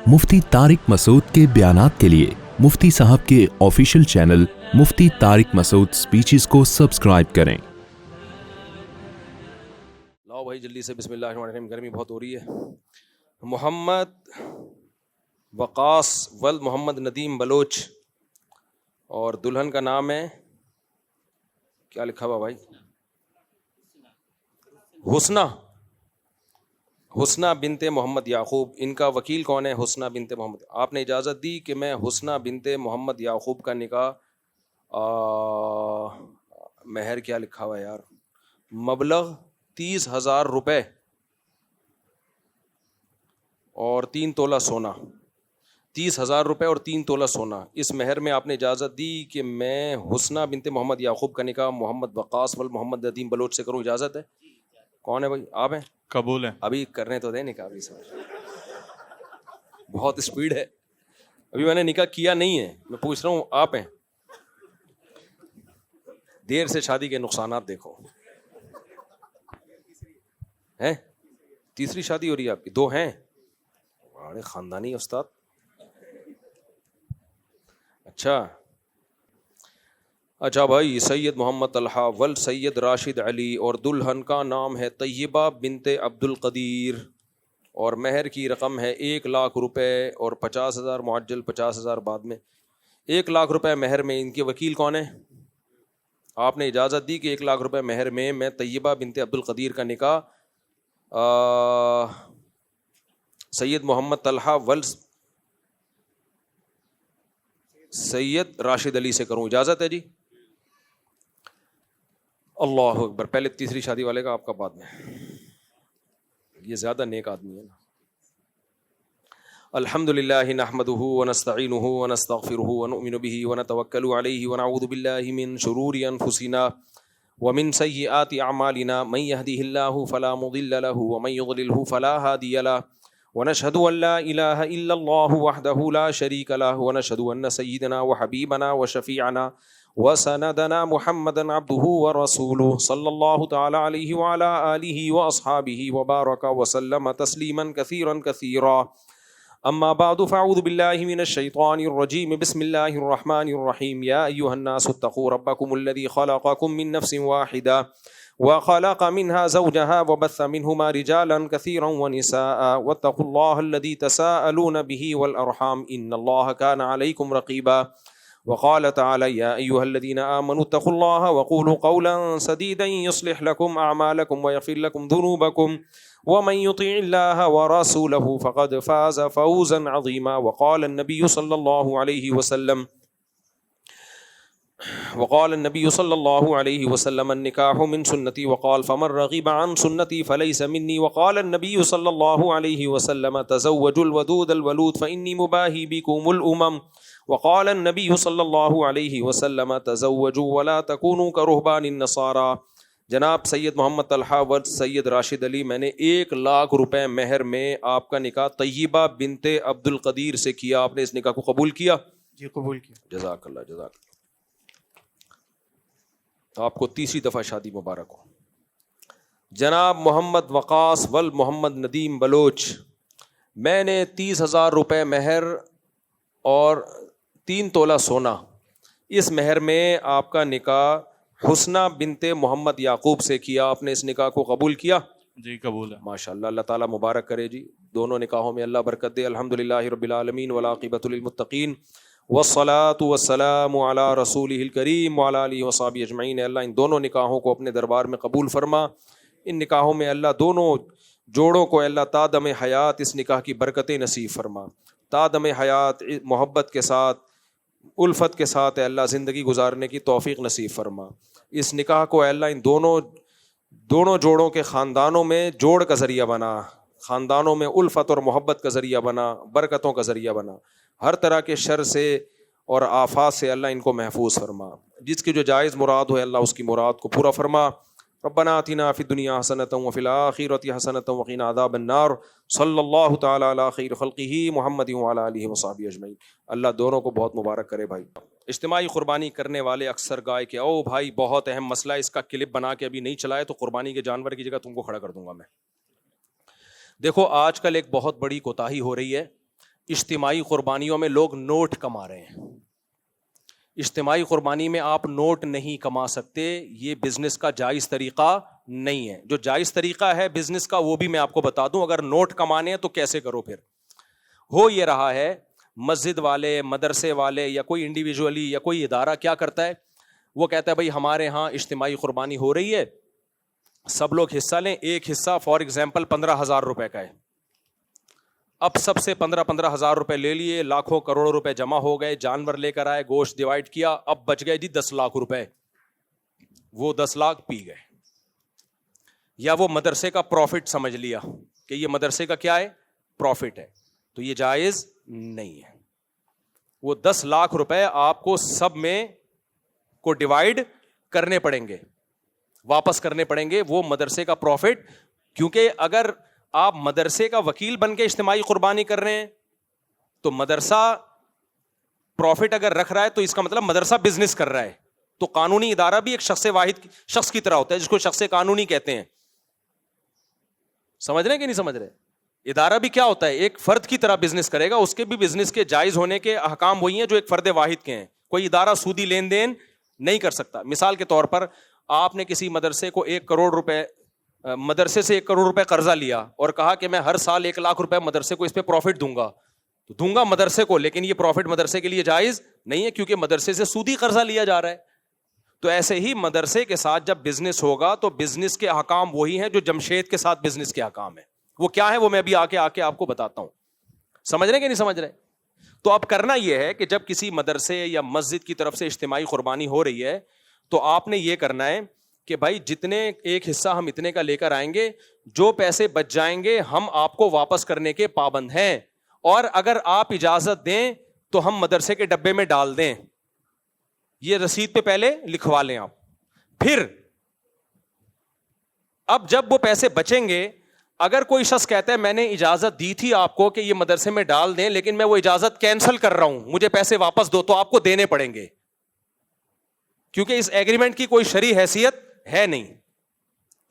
مفتی طارق مسعود کے بیانات کے لیے مفتی صاحب کے آفیشیل چینل مفتی طارق مسعود سپیچز کو سبسکرائب کریں۔ لاؤ بھائی جلدی سے، بسم اللہ الرحمن الرحیم، گرمی بہت ہو رہی ہے۔ محمد وقاص ولد محمد ندیم بلوچ، اور دلہن کا نام ہے کیا لکھا ہوا بھائی؟ حسنہ بنت محمد یعقوب۔ ان کا وکیل کون ہے؟ حسنہ بنت محمد۔ آپ نے اجازت دی کہ میں حسنہ بنت محمد یعقوب کا نکاح مہر کیا لکھا ہوا ہے یار، مبلغ 30,000 روپے اور 3 تولہ سونا، 30,000 روپے اور 3 تولہ سونا، اس مہر میں آپ نے اجازت دی کہ میں حسنہ بنت محمد یعقوب کا نکاح محمد وقاص ول محمد ندیم بلوچ سے کروں، اجازت ہے؟ کون ہے بھائی؟ آپ ہیں؟ قبول ہے؟ ابھی کرنے تو دیں نکاح، ابھی سر بہت اسپیڈ ہے، ابھی میں نے نکاح کیا نہیں ہے، میں پوچھ رہا ہوں آپ ہیں؟ دیر سے شادی کے نقصانات دیکھو ہیں۔ تیسری شادی ہو رہی ہے آپ کی؟ 2 ہیں؟ بڑے خاندانی استاد۔ اچھا بھائی، سید محمد طلحہ ول سید راشد علی، اور دلہن کا نام ہے طیبہ بنت عبد القدیر، اور مہر کی رقم ہے 1,00,000 روپے اور 50,000 معجل، 50,000 بعد میں۔ 1,00,000 روپے مہر میں ان کے وکیل کون ہیں؟ آپ نے اجازت دی کہ 1,00,000 روپے مہر میں طیبہ بنت عبد القدیر کا نکاح سید محمد طلحہ ول سید راشد علی سے کروں، اجازت ہے جی؟ اللہ اکبر۔ پہلے تیسری شادی والے کا، آپ کا بعد میں، یہ زیادہ نیک آدمی ہے نا۔ الحمدللہ نحمدہ ونستعینہ ونستغفرہ ونؤمن بہ ونتوکل علیہ ونعوذ باللہ من شرور انفسنا ومن سیئات اعمالنا، من یہدہ اللہ فلا مضل لہ ومن یضللہ فلا ہادی لہ، ونشہد ان لا الہ الا اللہ وحدہ لا شریک لہ، ونشہد ان سیدنا وحبیبنا وشفیعنا وسندنا محمدا عبدہ ورسولہ صلی اللہ تعالی علیہ وعلی آلہ واصحابہ وبارک وسلم تسلیما کثیرا کثیرا، اما بعد فاعوذ باللہ من الشیطان الرجیم، بسم اللہ الرحمن الرحیم، یا ایہا الناس اتقوا ربکم الذی خلقکم من نفس واحدہ وخلق منها زوجها وبث منهما رجالا كثيرا ونساء واتقوا الله الذي تساءلون به والأرحام إن الله كان عليكم رقيبا، وقال تعالى يا أيها الذين آمنوا اتقوا الله وقولوا قولا سديدا يصلح لكم أعمالكم ويغفر لكم ذنوبكم ومن يطع الله ورسوله فقد فاز فوزا عظيما، وقال النبي صلى الله عليه وسلم النكاح من سنتي، وقال فمن رغب عن سنتي فليس مني، وقال النبي صلى الله عليه وسلم تزوجوا الودود الولود فإني مباهي بكم الأمم، وقال النبي صلى الله عليه وسلم تزوجوا ولا تكونوا كرهبان النصارى۔ جناب سید محمد طلحہ و سید راشد علی، میں نے 1,00,000 روپے مہر میں آپ کا نکاح طیبہ بنت عبد القدیر سے کیا، آپ نے اس نکاح کو قبول کیا؟ جی قبول کیا۔ جزاک اللہ، جزاک اللہ، آپ کو تیسری دفعہ شادی مبارک ہو۔ جناب محمد وقاص ول محمد ندیم بلوچ، میں نے 30,000 روپے مہر اور 3 تولہ سونا، اس مہر میں آپ کا نکاح حسنہ بنت محمد یعقوب سے کیا، آپ نے اس نکاح کو قبول کیا؟ جی قبول ہے۔ ماشاءاللہ، اللہ تعالیٰ مبارک کرے جی، دونوں نکاحوں میں اللہ برکت دے۔ الحمدللہ رب العالمین والعاقبۃ للمتقین والصلاۃ والسلام علی رسولہ الکریم وعلی آلہ وصحبہ اجمعین۔ اللہ ان دونوں نکاحوں کو اپنے دربار میں قبول فرما، ان نکاحوں میں اللہ دونوں جوڑوں کو اللہ تا دم حیات اس نکاح کی برکتیں نصیب فرما، تا دم حیات محبت کے ساتھ، الفت کے ساتھ اے اللہ زندگی گزارنے کی توفیق نصیب فرما۔ اس نکاح کو اے اللہ ان دونوں جوڑوں کے خاندانوں میں جوڑ کا ذریعہ بنا، خاندانوں میں الفت اور محبت کا ذریعہ بنا، برکتوں کا ذریعہ بنا، ہر طرح کے شر سے اور آفات سے اللہ ان کو محفوظ فرما، جس کی جو جائز مراد ہو اللہ اس کی مراد کو پورا فرما۔ ربنا آتنا فی الدنیا حسنۃ وفی الآخرۃ حسنۃ وقنا عذاب النار، صلی اللہ تعالی علی خیر خلقہ محمد وعلی آلہ وصحبہ اجمعین۔ اللہ دونوں کو بہت مبارک کرے بھائی۔ اجتماعی قربانی کرنے والے اکثر گائے کہ او بھائی بہت اہم مسئلہ ہے، اس کا کلپ بنا کے ابھی نہیں چلائے تو قربانی کے جانور کی جگہ تم کو کھڑا کر دوں گا میں۔ دیکھو آج کل ایک بہت بڑی کوتاہی ہو رہی ہے اجتماعی قربانیوں میں لوگ نوٹ کما رہے ہیں. اجتماعی قربانی میں آپ نوٹ نہیں کما سکتے, یہ بزنس کا جائز طریقہ نہیں ہے. جو جائز طریقہ ہے بزنس کا وہ بھی میں آپ کو بتا دوں. اگر نوٹ کمانے ہیں تو کیسے کرو. پھر ہو یہ رہا ہے, مسجد والے, مدرسے والے یا کوئی انڈیویجولی یا کوئی ادارہ کیا کرتا ہے, وہ کہتا ہے بھائی ہمارے ہاں اجتماعی قربانی ہو رہی ہے, سب لوگ حصہ لیں. ایک حصہ فار ایگزامپل 15,000 روپے کا ہے. اب سب سے 15,000 روپے لے لیے, لاکھوں کروڑوں روپے جمع ہو گئے, جانور لے کر آئے, گوشت ڈیوائڈ کیا, اب بچ گئے جی 10 لاکھ روپے. وہ 10 لاکھ پی گئے. یا وہ مدرسے کا پروفٹ سمجھ لیا کہ یہ مدرسے کا کیا ہے, پروفٹ ہے, تو یہ جائز نہیں ہے. وہ 10 لاکھ روپے آپ کو سب میں کو ڈیوائڈ کرنے پڑیں گے, واپس کرنے پڑیں گے. وہ مدرسے کا پروفٹ, کیونکہ اگر آپ مدرسے کا وکیل بن کے اجتماعی قربانی کر رہے ہیں تو مدرسہ پروفٹ اگر رکھ رہا ہے تو اس کا مطلب مدرسہ بزنس کر رہا ہے. تو قانونی ادارہ بھی ایک شخص واحد شخص کی طرح ہوتا ہے, جس کو شخص قانونی کہتے ہیں. سمجھ رہے ہیں کہ نہیں سمجھ رہے؟ ادارہ بھی کیا ہوتا ہے, ایک فرد کی طرح بزنس کرے گا. اس کے بھی بزنس کے جائز ہونے کے احکام وہی ہیں جو ایک فرد واحد کے ہیں. کوئی ادارہ سودی لین دین نہیں کر سکتا. مثال کے طور پر آپ نے کسی مدرسے کو 1 کروڑ روپے, مدرسے سے 1 کروڑ روپے قرضہ لیا اور کہا کہ میں ہر سال 1 لاکھ روپے مدرسے کو اس پہ پروفٹ دوں گا, تو دوں گا مدرسے کو, لیکن یہ پروفٹ مدرسے کے لیے جائز نہیں ہے کیونکہ مدرسے سے سودی قرضہ لیا جا رہا ہے. تو ایسے ہی مدرسے کے ساتھ جب بزنس ہوگا تو بزنس کے احکام وہی ہیں جو جمشید کے ساتھ بزنس کے احکام ہیں. وہ کیا ہے وہ میں ابھی آ کے آپ کو بتاتا ہوں. سمجھ رہے کہ نہیں سمجھ رہے؟ تو اب کرنا یہ ہے کہ جب کسی مدرسے یا مسجد کی طرف سے اجتماعی قربانی ہو رہی ہے تو آپ نے یہ کرنا ہے کہ بھائی جتنے ایک حصہ ہم اتنے کا لے کر آئیں گے, جو پیسے بچ جائیں گے ہم آپ کو واپس کرنے کے پابند ہیں, اور اگر آپ اجازت دیں تو ہم مدرسے کے ڈبے میں ڈال دیں. یہ رسید پہ پہلے لکھوا لیں آپ. پھر اب جب وہ پیسے بچیں گے, اگر کوئی شخص کہتا ہے میں نے اجازت دی تھی آپ کو کہ یہ مدرسے میں ڈال دیں لیکن میں وہ اجازت کینسل کر رہا ہوں, مجھے پیسے واپس دو, تو آپ کو دینے پڑیں گے, کیونکہ اس ایگریمنٹ کی کوئی شرعی حیثیت ہے نہیں.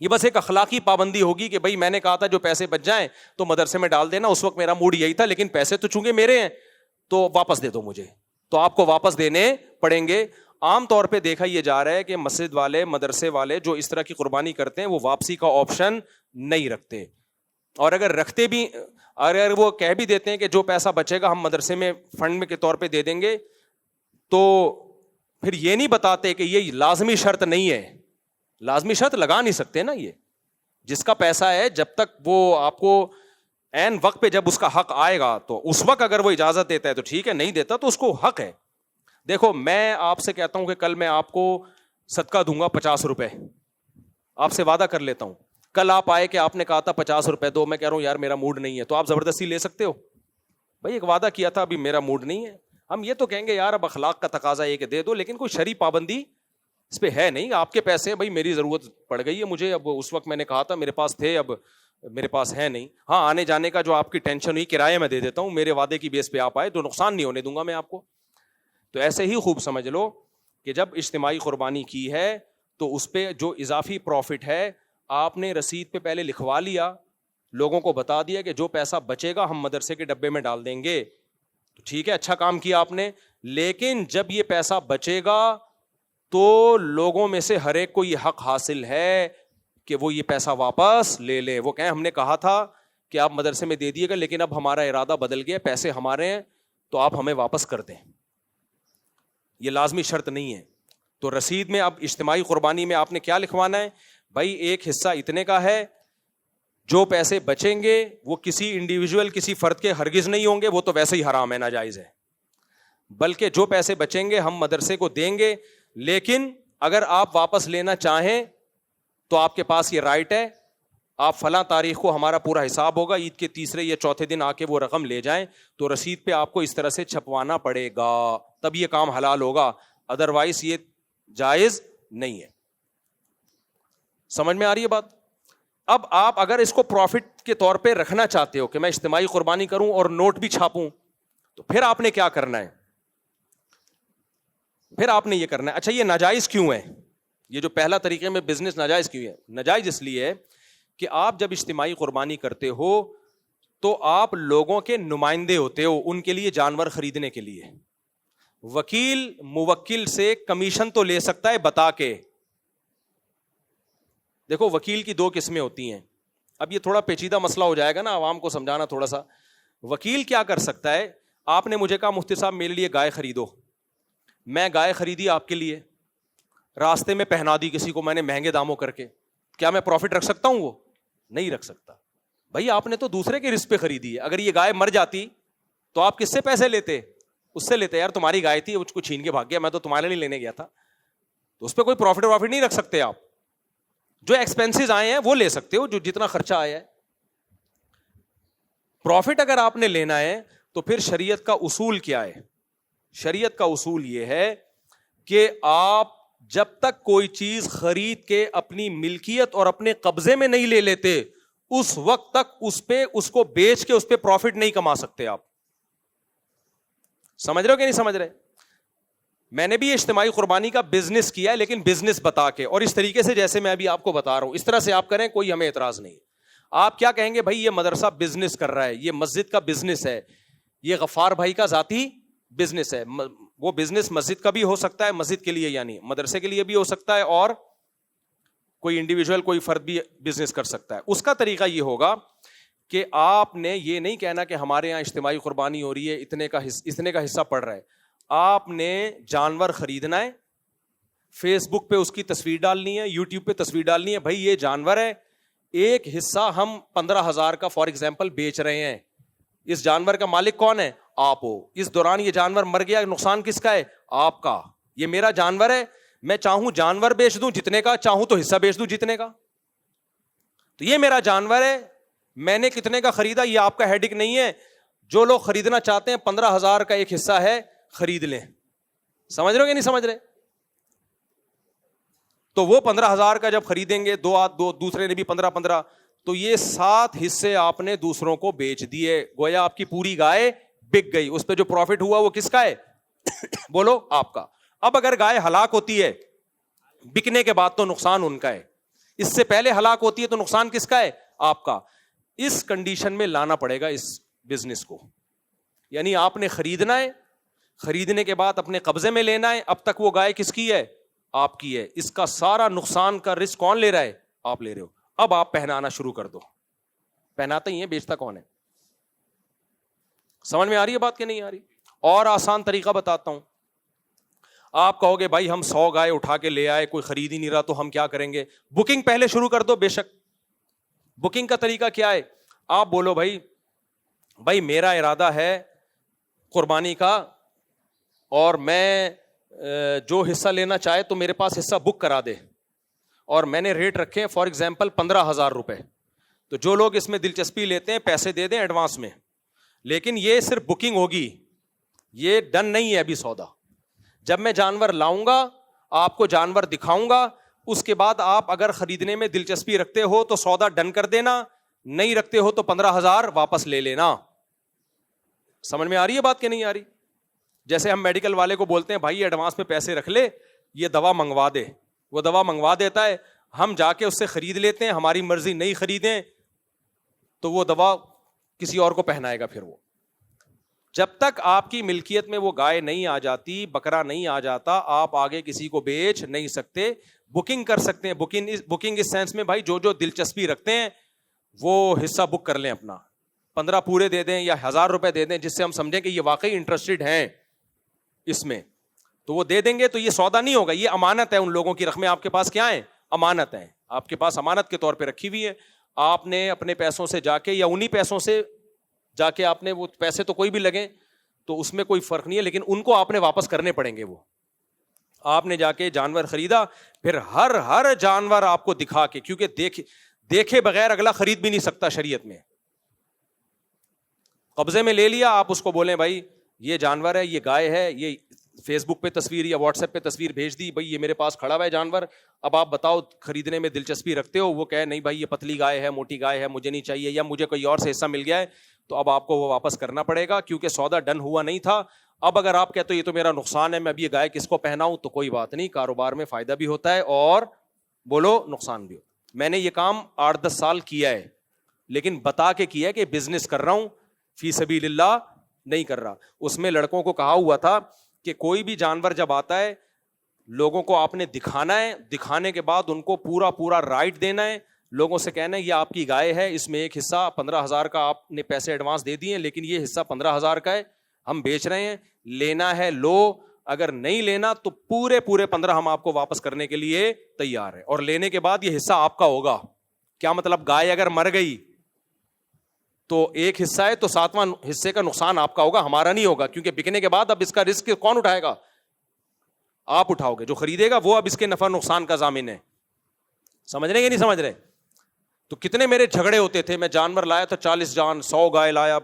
یہ بس ایک اخلاقی پابندی ہوگی کہ بھائی میں نے کہا تھا جو پیسے بچ جائیں تو مدرسے میں ڈال دینا, اس وقت میرا موڈ یہی تھا, لیکن پیسے تو چونکہ میرے ہیں تو واپس دے دو مجھے, تو آپ کو واپس دینے پڑیں گے. عام طور پہ دیکھا یہ جا رہا ہے کہ مسجد والے, مدرسے والے جو اس طرح کی قربانی کرتے ہیں وہ واپسی کا آپشن نہیں رکھتے, اور اگر رکھتے بھی, اگر وہ کہہ بھی دیتے ہیں کہ جو پیسہ بچے گا ہم مدرسے میں فنڈ کے طور پہ دے دیں گے, تو پھر یہ نہیں بتاتے کہ یہ لازمی شرط نہیں ہے. لازمی شرط لگا نہیں سکتے نا. یہ جس کا پیسہ ہے جب تک وہ آپ کو عین وقت پہ جب اس کا حق آئے گا تو اس وقت اگر وہ اجازت دیتا ہے تو ٹھیک ہے, نہیں دیتا تو اس کو حق ہے. دیکھو میں آپ سے کہتا ہوں کہ کل میں آپ کو صدقہ دوں گا 50 روپے, آپ سے وعدہ کر لیتا ہوں. کل آپ آئے کہ آپ نے کہا تھا 50 روپے دو, میں کہہ رہا ہوں یار میرا موڈ نہیں ہے, تو آپ زبردستی لے سکتے ہو؟ بھائی ایک وعدہ کیا تھا, ابھی میرا موڈ نہیں ہے. ہم یہ تو کہیں گے یار اب اخلاق کا تقاضا یہ کہ دے دو, لیکن کوئی شرعی پابندی اس پہ ہے نہیں. آپ کے پیسے بھائی میری ضرورت پڑ گئی ہے مجھے, اب اس وقت میں نے کہا تھا میرے پاس تھے, اب میرے پاس ہے نہیں. ہاں آنے جانے کا جو آپ کی ٹینشن ہوئی کرایہ میں دے دیتا ہوں, میرے وعدے کی بیس پہ آپ آئے تو نقصان نہیں ہونے دوں گا میں آپ کو. تو ایسے ہی خوب سمجھ لو کہ جب اجتماعی قربانی کی ہے تو اس پہ جو اضافی پروفٹ ہے آپ نے رسید پہ پہلے لکھوا لیا, لوگوں کو بتا دیا کہ جو پیسہ بچے گا ہم مدرسے کے ڈبے میں ڈال دیں گے. تو ٹھیک ہے, اچھا کام کیا آپ نے. لیکن جب یہ پیسہ بچے گا تو لوگوں میں سے ہر ایک کو یہ حق حاصل ہے کہ وہ یہ پیسہ واپس لے لے. وہ کہیں ہم نے کہا تھا کہ آپ مدرسے میں دے دیے گا, لیکن اب ہمارا ارادہ بدل گیا, پیسے ہمارے ہیں تو آپ ہمیں واپس کر دیں. یہ لازمی شرط نہیں ہے. تو رسید میں اب اجتماعی قربانی میں آپ نے کیا لکھوانا ہے, بھائی ایک حصہ اتنے کا ہے, جو پیسے بچیں گے وہ کسی انڈیویجول کسی فرد کے ہرگز نہیں ہوں گے, وہ تو ویسے ہی حرام ہے, ناجائز ہے. بلکہ جو پیسے بچیں گے ہم مدرسے کو دیں گے, لیکن اگر آپ واپس لینا چاہیں تو آپ کے پاس یہ رائٹ ہے, آپ فلاں تاریخ کو ہمارا پورا حساب ہوگا, عید کے تیسرے یا چوتھے دن آ کے وہ رقم لے جائیں, تو رسید پہ آپ کو اس طرح سے چھپوانا پڑے گا, تب یہ کام حلال ہوگا, ادروائز یہ جائز نہیں ہے. سمجھ میں آ رہی ہے بات؟ اب آپ اگر اس کو پروفٹ کے طور پہ رکھنا چاہتے ہو کہ میں اجتماعی قربانی کروں اور نوٹ بھی چھاپوں, تو پھر آپ نے کیا کرنا ہے, پھر آپ نے یہ کرنا ہے. اچھا یہ ناجائز کیوں ہے, یہ جو پہلا طریقے میں بزنس ناجائز کیوں ہے؟ ناجائز اس لیے ہے کہ آپ جب اجتماعی قربانی کرتے ہو تو آپ لوگوں کے نمائندے ہوتے ہو ان کے لیے جانور خریدنے کے لیے. وکیل موکل سے کمیشن تو لے سکتا ہے بتا کے. دیکھو وکیل کی 2 قسمیں ہوتی ہیں. اب یہ تھوڑا پیچیدہ مسئلہ ہو جائے گا نا, عوام کو سمجھانا تھوڑا سا. وکیل کیا کر سکتا ہے, آپ نے مجھے کہا مفتی صاحب میرے لیے گائے خریدو, میں گائے خریدی آپ کے لیے, راستے میں پہنا دی کسی کو میں نے مہنگے داموں کر کے, کیا میں پروفٹ رکھ سکتا ہوں؟ وہ نہیں رکھ سکتا. بھائی آپ نے تو دوسرے کے رزق پہ خریدی ہے. اگر یہ گائے مر جاتی تو آپ کس سے پیسے لیتے؟ اس سے لیتے. یار تمہاری گائے تھی, اس کو چھین کے بھاگ گیا, میں تو تمہارے لیے لینے گیا تھا. تو اس پہ کوئی پروفٹ نہیں رکھ سکتے آپ. جو ایکسپینسز آئے ہیں وہ لے سکتے ہو, جو جتنا خرچہ آیا ہے. پروفٹ اگر آپ نے لینا ہے تو پھر شریعت کا اصول کیا ہے؟ شریعت کا اصول یہ ہے کہ آپ جب تک کوئی چیز خرید کے اپنی ملکیت اور اپنے قبضے میں نہیں لے لیتے, اس وقت تک اس کو بیچ کے اس پہ پروفٹ نہیں کما سکتے آپ. سمجھ رہے ہو کہ نہیں سمجھ رہے؟ میں نے بھی اجتماعی قربانی کا بزنس کیا ہے, لیکن بزنس بتا کے, اور اس طریقے سے جیسے میں ابھی آپ کو بتا رہا ہوں اس طرح سے آپ کریں, کوئی ہمیں اعتراض نہیں. آپ کیا کہیں گے, بھائی یہ مدرسہ بزنس کر رہا ہے, یہ مسجد کا بزنس ہے, یہ غفار بھائی کا ذاتی بزنس ہے. وہ بزنس مسجد کا بھی ہو سکتا ہے, مسجد کے لیے یعنی مدرسے کے لیے بھی ہو سکتا ہے, اور کوئی انڈیویجول کوئی فرد بھی بزنس کر سکتا ہے. اس کا طریقہ یہ ہوگا کہ آپ نے یہ نہیں کہنا کہ ہمارے یہاں اجتماعی قربانی ہو رہی ہے, اتنے کا حصہ پڑ رہا ہے. آپ نے جانور خریدنا ہے, فیس بک پہ اس کی تصویر ڈالنی ہے, یوٹیوب پہ تصویر ڈالنی ہے, بھائی یہ جانور ہے, ایک حصہ ہم 15,000 کا فار ایگزامپل بیچ رہے ہیں. اس جانور کا مالک کون ہے؟ آپ ہو. اس دوران یہ جانور مر گیا, نقصان کس کا ہے؟ آپ کا. یہ میرا جانور ہے, میں چاہوں جانور بیچ دوں جتنے کا, چاہوں تو حصہ بیچ دوں جتنے کا. تو یہ میرا جانور ہے, میں نے کتنے کا خریدا یہ آپ کا ہیڈک نہیں ہے. جو لوگ خریدنا چاہتے ہیں 15,000 کا ایک حصہ ہے, خرید لیں. سمجھ رہے ہو کہ نہیں سمجھ رہے؟ تو وہ 15,000 کا جب خریدیں گے, دو دوسرے نے بھی 15,000, تو یہ 7 حصے آپ نے دوسروں کو بیچ دیے. گویا آپ کی پوری گائے بک گئی. اس پہ جو پروفٹ ہوا وہ کس کا ہے؟ بولو, آپ کا. اب اگر گائے ہلاک ہوتی ہے بکنے کے بعد تو نقصان ان کا ہے, اس سے پہلے ہلاک ہوتی ہے تو نقصان کس کا ہے؟ آپ کا. اس کنڈیشن میں لانا پڑے گا اس بزنس کو. یعنی آپ نے خریدنا ہے, خریدنے کے بعد اپنے قبضے میں لینا ہے. اب تک وہ گائے کس کی ہے؟ آپ کی ہے. اس کا سارا نقصان کا رسک کون لے رہا ہے؟ آپ لے رہے ہو. اب آپ پہنانا شروع کر دو. پہناتے ہی ہیں, بیچتا کون ہے؟ سمجھ میں آ رہی ہے بات کہ نہیں آ رہی؟ اور آسان طریقہ بتاتا ہوں. آپ کہو گے بھائی ہم 100 گائے اٹھا کے لے آئے, کوئی خرید ہی نہیں رہا, تو ہم کیا کریں گے؟ بکنگ پہلے شروع کر دو. بے شک بکنگ کا طریقہ کیا ہے؟ آپ بولو بھائی میرا ارادہ ہے قربانی کا, اور میں جو حصہ لینا چاہے تو میرے پاس حصہ بک کرا دے, اور میں نے ریٹ رکھے فار ایگزامپل 15,000 روپے. تو جو لوگ اس میں دلچسپی لیتے ہیں پیسے دے دیں ایڈوانس میں, لیکن یہ صرف بکنگ ہوگی, یہ ڈن نہیں ہے ابھی سودا. جب میں جانور لاؤں گا, آپ کو جانور دکھاؤں گا, اس کے بعد آپ اگر خریدنے میں دلچسپی رکھتے ہو تو سودا ڈن کر دینا, نہیں رکھتے ہو تو 15,000 واپس لے لینا. سمجھ میں آ رہی ہے بات کہ نہیں آ رہی؟ جیسے ہم میڈیکل والے کو بولتے ہیں بھائی ایڈوانس میں پیسے رکھ لے, یہ دوا منگوا دے, وہ دوا منگوا دیتا ہے, ہم جا کے اس سے خرید لیتے ہیں, ہماری مرضی نہیں خریدیں تو وہ دوا کسی اور کو پہنائے گا. پھر وہ جب تک آپ کی ملکیت میں وہ گائے نہیں آ جاتی, بکرا نہیں آ جاتا, آپ آگے کسی کو بیچ نہیں سکتے. بکنگ کر سکتے ہیں, بکنگ اس سینس میں بھائی جو دلچسپی رکھتے ہیں وہ حصہ بک کر لیں اپنا, 15 پورے دے دیں یا 1,000 روپے دے دیں, جس سے ہم سمجھیں کہ یہ واقعی انٹرسٹڈ ہیں اس میں, تو وہ دے دیں گے. تو یہ سودا نہیں ہوگا, یہ امانت ہے. ان لوگوں کی رقمیں آپ کے پاس کیا ہیں؟ امانت ہیں. آپ کے پاس امانت کے طور پہ رکھی ہوئی ہے. آپ نے اپنے پیسوں سے جا کے یا انہی پیسوں سے جا کے, آپ نے وہ پیسے تو کوئی بھی لگیں تو اس میں کوئی فرق نہیں ہے, لیکن ان کو آپ نے واپس کرنے پڑیں گے. وہ آپ نے جا کے جانور خریدا, پھر ہر جانور آپ کو دکھا کے, کیونکہ دیکھے بغیر اگلا خرید بھی نہیں سکتا شریعت میں. قبضے میں لے لیا, آپ اس کو بولیں بھائی یہ جانور ہے, یہ گائے ہے, یہ فیس بک پہ تصویر یا واٹس ایپ پہ تصویر بھیج دی, بھائی یہ میرے پاس کھڑا ہوا ہے جانور, اب آپ بتاؤ خریدنے میں دلچسپی رکھتے ہو؟ وہ کہے نہیں بھائی یہ پتلی گائے ہے, موٹی گائے ہے, مجھے نہیں چاہیے, یا مجھے کوئی اور سے حصہ مل گیا ہے, تو اب آپ کو وہ واپس کرنا پڑے گا, کیونکہ سودا ڈن ہوا نہیں تھا. اب اگر آپ کہتے ہو یہ تو میرا نقصان ہے, میں اب یہ گائے کس کو پہناؤں, تو کوئی بات نہیں, کاروبار میں فائدہ بھی ہوتا ہے اور بولو نقصان بھی ہوتا ہے. میں نے یہ کام 8-10 سال کیا ہے, لیکن بتا کے کیا کہ بزنس کر رہا ہوں, فی سبیل اللہ نہیں کر رہا. اس میں لڑکوں کو کہا ہوا تھا کہ کوئی بھی جانور جب آتا ہے لوگوں کو آپ نے دکھانا ہے, دکھانے کے بعد ان کو پورا رائٹ دینا ہے, لوگوں سے کہنا ہے یہ آپ کی گائے ہے, اس میں ایک حصہ 15,000 کا آپ نے پیسے ایڈوانس دے دیے, لیکن یہ حصہ 15,000 کا ہے, ہم بیچ رہے ہیں, لینا ہے لو, اگر نہیں لینا تو پورے 15 ہم آپ کو واپس کرنے کے لیے تیار ہے, اور لینے کے بعد یہ حصہ آپ کا ہوگا. کیا مطلب, گائے اگر مر گئی تو ایک حصہ ہے تو 7واں حصے کا نقصان آپ کا ہوگا, ہمارا نہیں ہوگا, کیونکہ بکنے کے بعد اب اس کا رسک کون اٹھائے گا, آپ اٹھاؤ گے, جو خریدے گا وہ اب اس کے نفع نقصان کا ضامن ہے. سمجھ رہے یا نہیں سمجھ رہے؟ تو کتنے میرے جھگڑے ہوتے تھے, میں جانور لایا تو 40 جان 100 گائے لایا,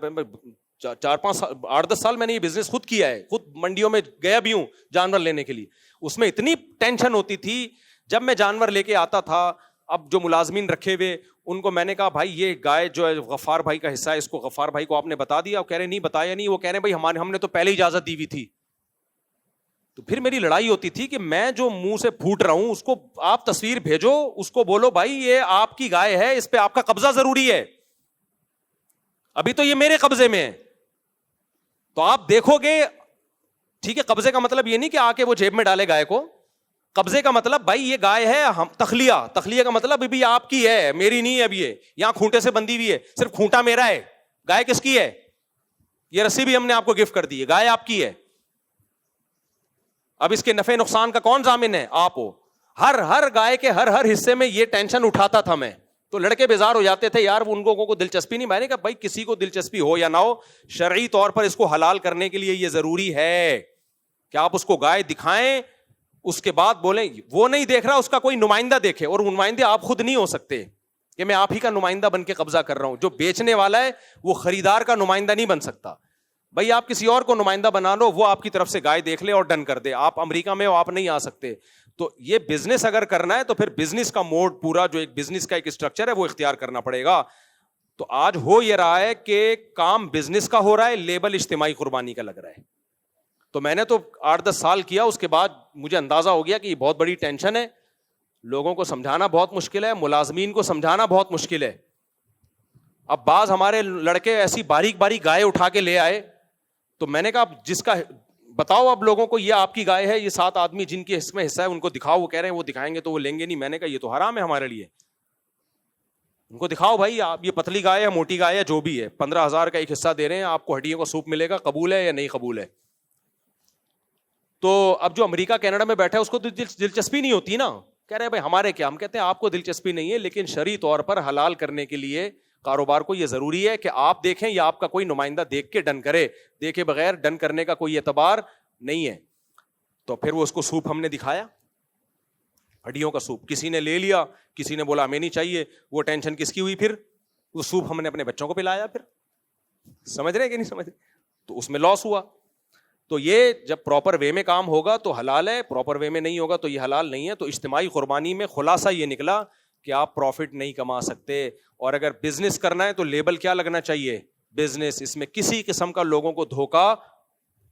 4-5 8-10 سال میں نے یہ بزنس خود کیا ہے, خود منڈیوں میں گیا بھی ہوں جانور لینے کے لیے. اس میں اتنی ٹینشن ہوتی تھی جب میں جانور لے کے آتا تھا. اب جو ملازمین رکھے ہوئے ان کو میں نے کہا بھائی یہ گائے جو ہے غفار بھائی کا حصہ ہے, اس کو غفار بھائی کو آپ نے بتا دیا؟ وہ کہہ رہے نہیں بتایا نہیں. وہ کہہ رہے بھائی ہم نے تو پہلے اجازت دی ہوئی تھی. تو پھر میری لڑائی ہوتی تھی کہ میں جو منہ سے پھوٹ رہا ہوں اس کو آپ تصویر بھیجو, اس کو بولو بھائی یہ آپ کی گائے ہے, اس پہ آپ کا قبضہ ضروری ہے, ابھی تو یہ میرے قبضے میں ہے. تو آپ دیکھو گے, ٹھیک ہے, قبضے کا مطلب یہ نہیں کہ آ کے وہ جیب میں ڈالے گائے کو, قبضے کا مطلب بھائی یہ گائے ہے, ہم تخلیہ کا مطلب ابھی آپ کی ہے, میری نہیں ہے. اب یہ یہاں کھونٹے سے بندھی ہوئی ہے, صرف کھونٹا میرا ہے, گائے کس کی ہے؟ یہ رسی بھی ہم نے آپ کو گفٹ کر دی ہے, گائے آپ کی ہے. اب اس کے نفع نقصان کا کون ضامن ہے؟ آپ ہو. ہر گائے کے ہر حصے میں یہ ٹینشن اٹھاتا تھا میں. تو لڑکے بیزار ہو جاتے تھے, یار ان کو دلچسپی نہیں. میں نے کہا بھائی کسی کو دلچسپی ہو یا نہ ہو, شرعی طور پر اس کو حلال کرنے کے لیے یہ ضروری ہے کہ آپ اس کو گائے دکھائیں, اس کے بعد بولیں. وہ نہیں دیکھ رہا, اس کا کوئی نمائندہ دیکھے, اور نمائندے آپ خود نہیں ہو سکتے کہ میں آپ ہی کا نمائندہ بن کے قبضہ کر رہا ہوں. جو بیچنے والا ہے وہ خریدار کا نمائندہ نہیں بن سکتا. بھائی آپ کسی اور کو نمائندہ بنا لو, وہ آپ کی طرف سے گائے دیکھ لے اور ڈن کر دے. آپ امریکہ میں ہو, آپ نہیں آ سکتے. تو یہ بزنس اگر کرنا ہے تو پھر بزنس کا موڈ, پورا جو ایک بزنس کا ایک اسٹرکچر ہے وہ اختیار کرنا پڑے گا. تو آج ہو یہ رہا ہے کہ کام بزنس کا ہو رہا ہے, لیبل اجتماعی قربانی کا لگ رہا ہے. تو میں نے تو 8-10 سال کیا, اس کے بعد مجھے اندازہ ہو گیا کہ یہ بہت بڑی ٹینشن ہے, لوگوں کو سمجھانا بہت مشکل ہے, ملازمین کو سمجھانا بہت مشکل ہے. اب بعض ہمارے لڑکے ایسی باریک گائے اٹھا کے لے آئے, تو میں نے کہا جس کا بتاؤ اب لوگوں کو یہ آپ کی گائے ہے, یہ 7 آدمی جن کے اس میں حصہ ہے ان کو دکھاؤ. وہ کہہ رہے ہیں وہ دکھائیں گے تو وہ لیں گے نہیں. میں نے کہا یہ تو حرام ہے ہمارے لیے, ان کو دکھاؤ بھائی آپ یہ پتلی گائے ہے, موٹی گائے ہے, جو بھی ہے, 15,000 کا ایک حصہ دے رہے ہیں, آپ کو ہڈیوں کا سوپ ملے گا, قبول ہے یا نہیں قبول ہے؟ تو اب جو امریکہ کینیڈا میں بیٹھا ہے اس کو تو دلچسپی نہیں ہوتی نا, کہہ رہے ہیں بھائی ہمارے کیا. ہم کہتے ہیں آپ کو دلچسپی نہیں ہے, لیکن شرعی طور پر حلال کرنے کے لیے کاروبار کو یہ ضروری ہے کہ آپ دیکھیں یا آپ کا کوئی نمائندہ دیکھ کے ڈن کرے, دیکھے بغیر ڈن کرنے کا کوئی اعتبار نہیں ہے. تو پھر وہ اس کو سوپ ہم نے دکھایا, ہڈیوں کا سوپ, کسی نے لے لیا, کسی نے بولا ہمیں نہیں چاہیے. وہ ٹینشن کس کی ہوئی؟ پھر وہ سوپ ہم نے اپنے بچوں کو پلایا. پھر سمجھ رہے کہ نہیں سمجھ رہے؟ تو اس میں لاس ہوا. تو یہ جب پراپر وے میں کام ہوگا تو حلال ہے, پراپر وے میں نہیں ہوگا تو یہ حلال نہیں ہے. تو اجتماعی قربانی میں خلاصہ یہ نکلا کہ آپ پروفٹ نہیں کما سکتے, اور اگر بزنس کرنا ہے تو لیبل کیا لگنا چاہیے؟ بزنس. اس میں کسی قسم کا لوگوں کو دھوکا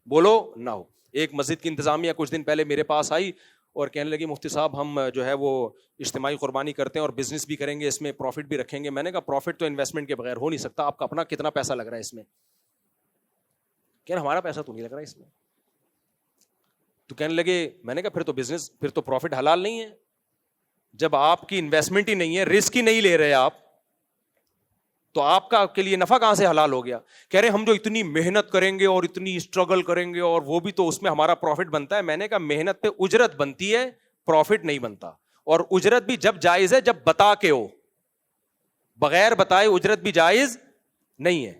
بولو نہ ہو. ایک مسجد کی انتظامیہ کچھ دن پہلے میرے پاس آئی اور کہنے لگی مفتی صاحب ہم جو ہے وہ اجتماعی قربانی کرتے ہیں اور بزنس بھی کریں گے, اس میں پروفٹ بھی رکھیں گے. میں نے کہا پروفٹ تو انویسٹمنٹ کے بغیر ہو نہیں سکتا, آپ کا اپنا کتنا پیسہ لگ رہا ہے اس میں؟ کہنا ہمارا پیسہ تو نہیں لگ رہا اس میں. تو کہنے لگے, میں نے کہا پھر تو بزنس, پھر تو پروفٹ حلال نہیں ہے. جب آپ کی انویسٹمنٹ ہی نہیں ہے, رسک ہی نہیں لے رہے آپ, تو آپ کا کے لیے نفع کہاں سے حلال ہو گیا؟ کہہ رہے ہم جو اتنی محنت کریں گے اور اتنی اسٹرگل کریں گے اور وہ بھی تو اس میں ہمارا پروفٹ بنتا ہے. میں نے کہا محنت پہ اجرت بنتی ہے, پروفٹ نہیں بنتا. اور اجرت بھی جب جائز ہے جب بتا کے ہو, بغیر بتائے اجرت بھی جائز نہیں ہے.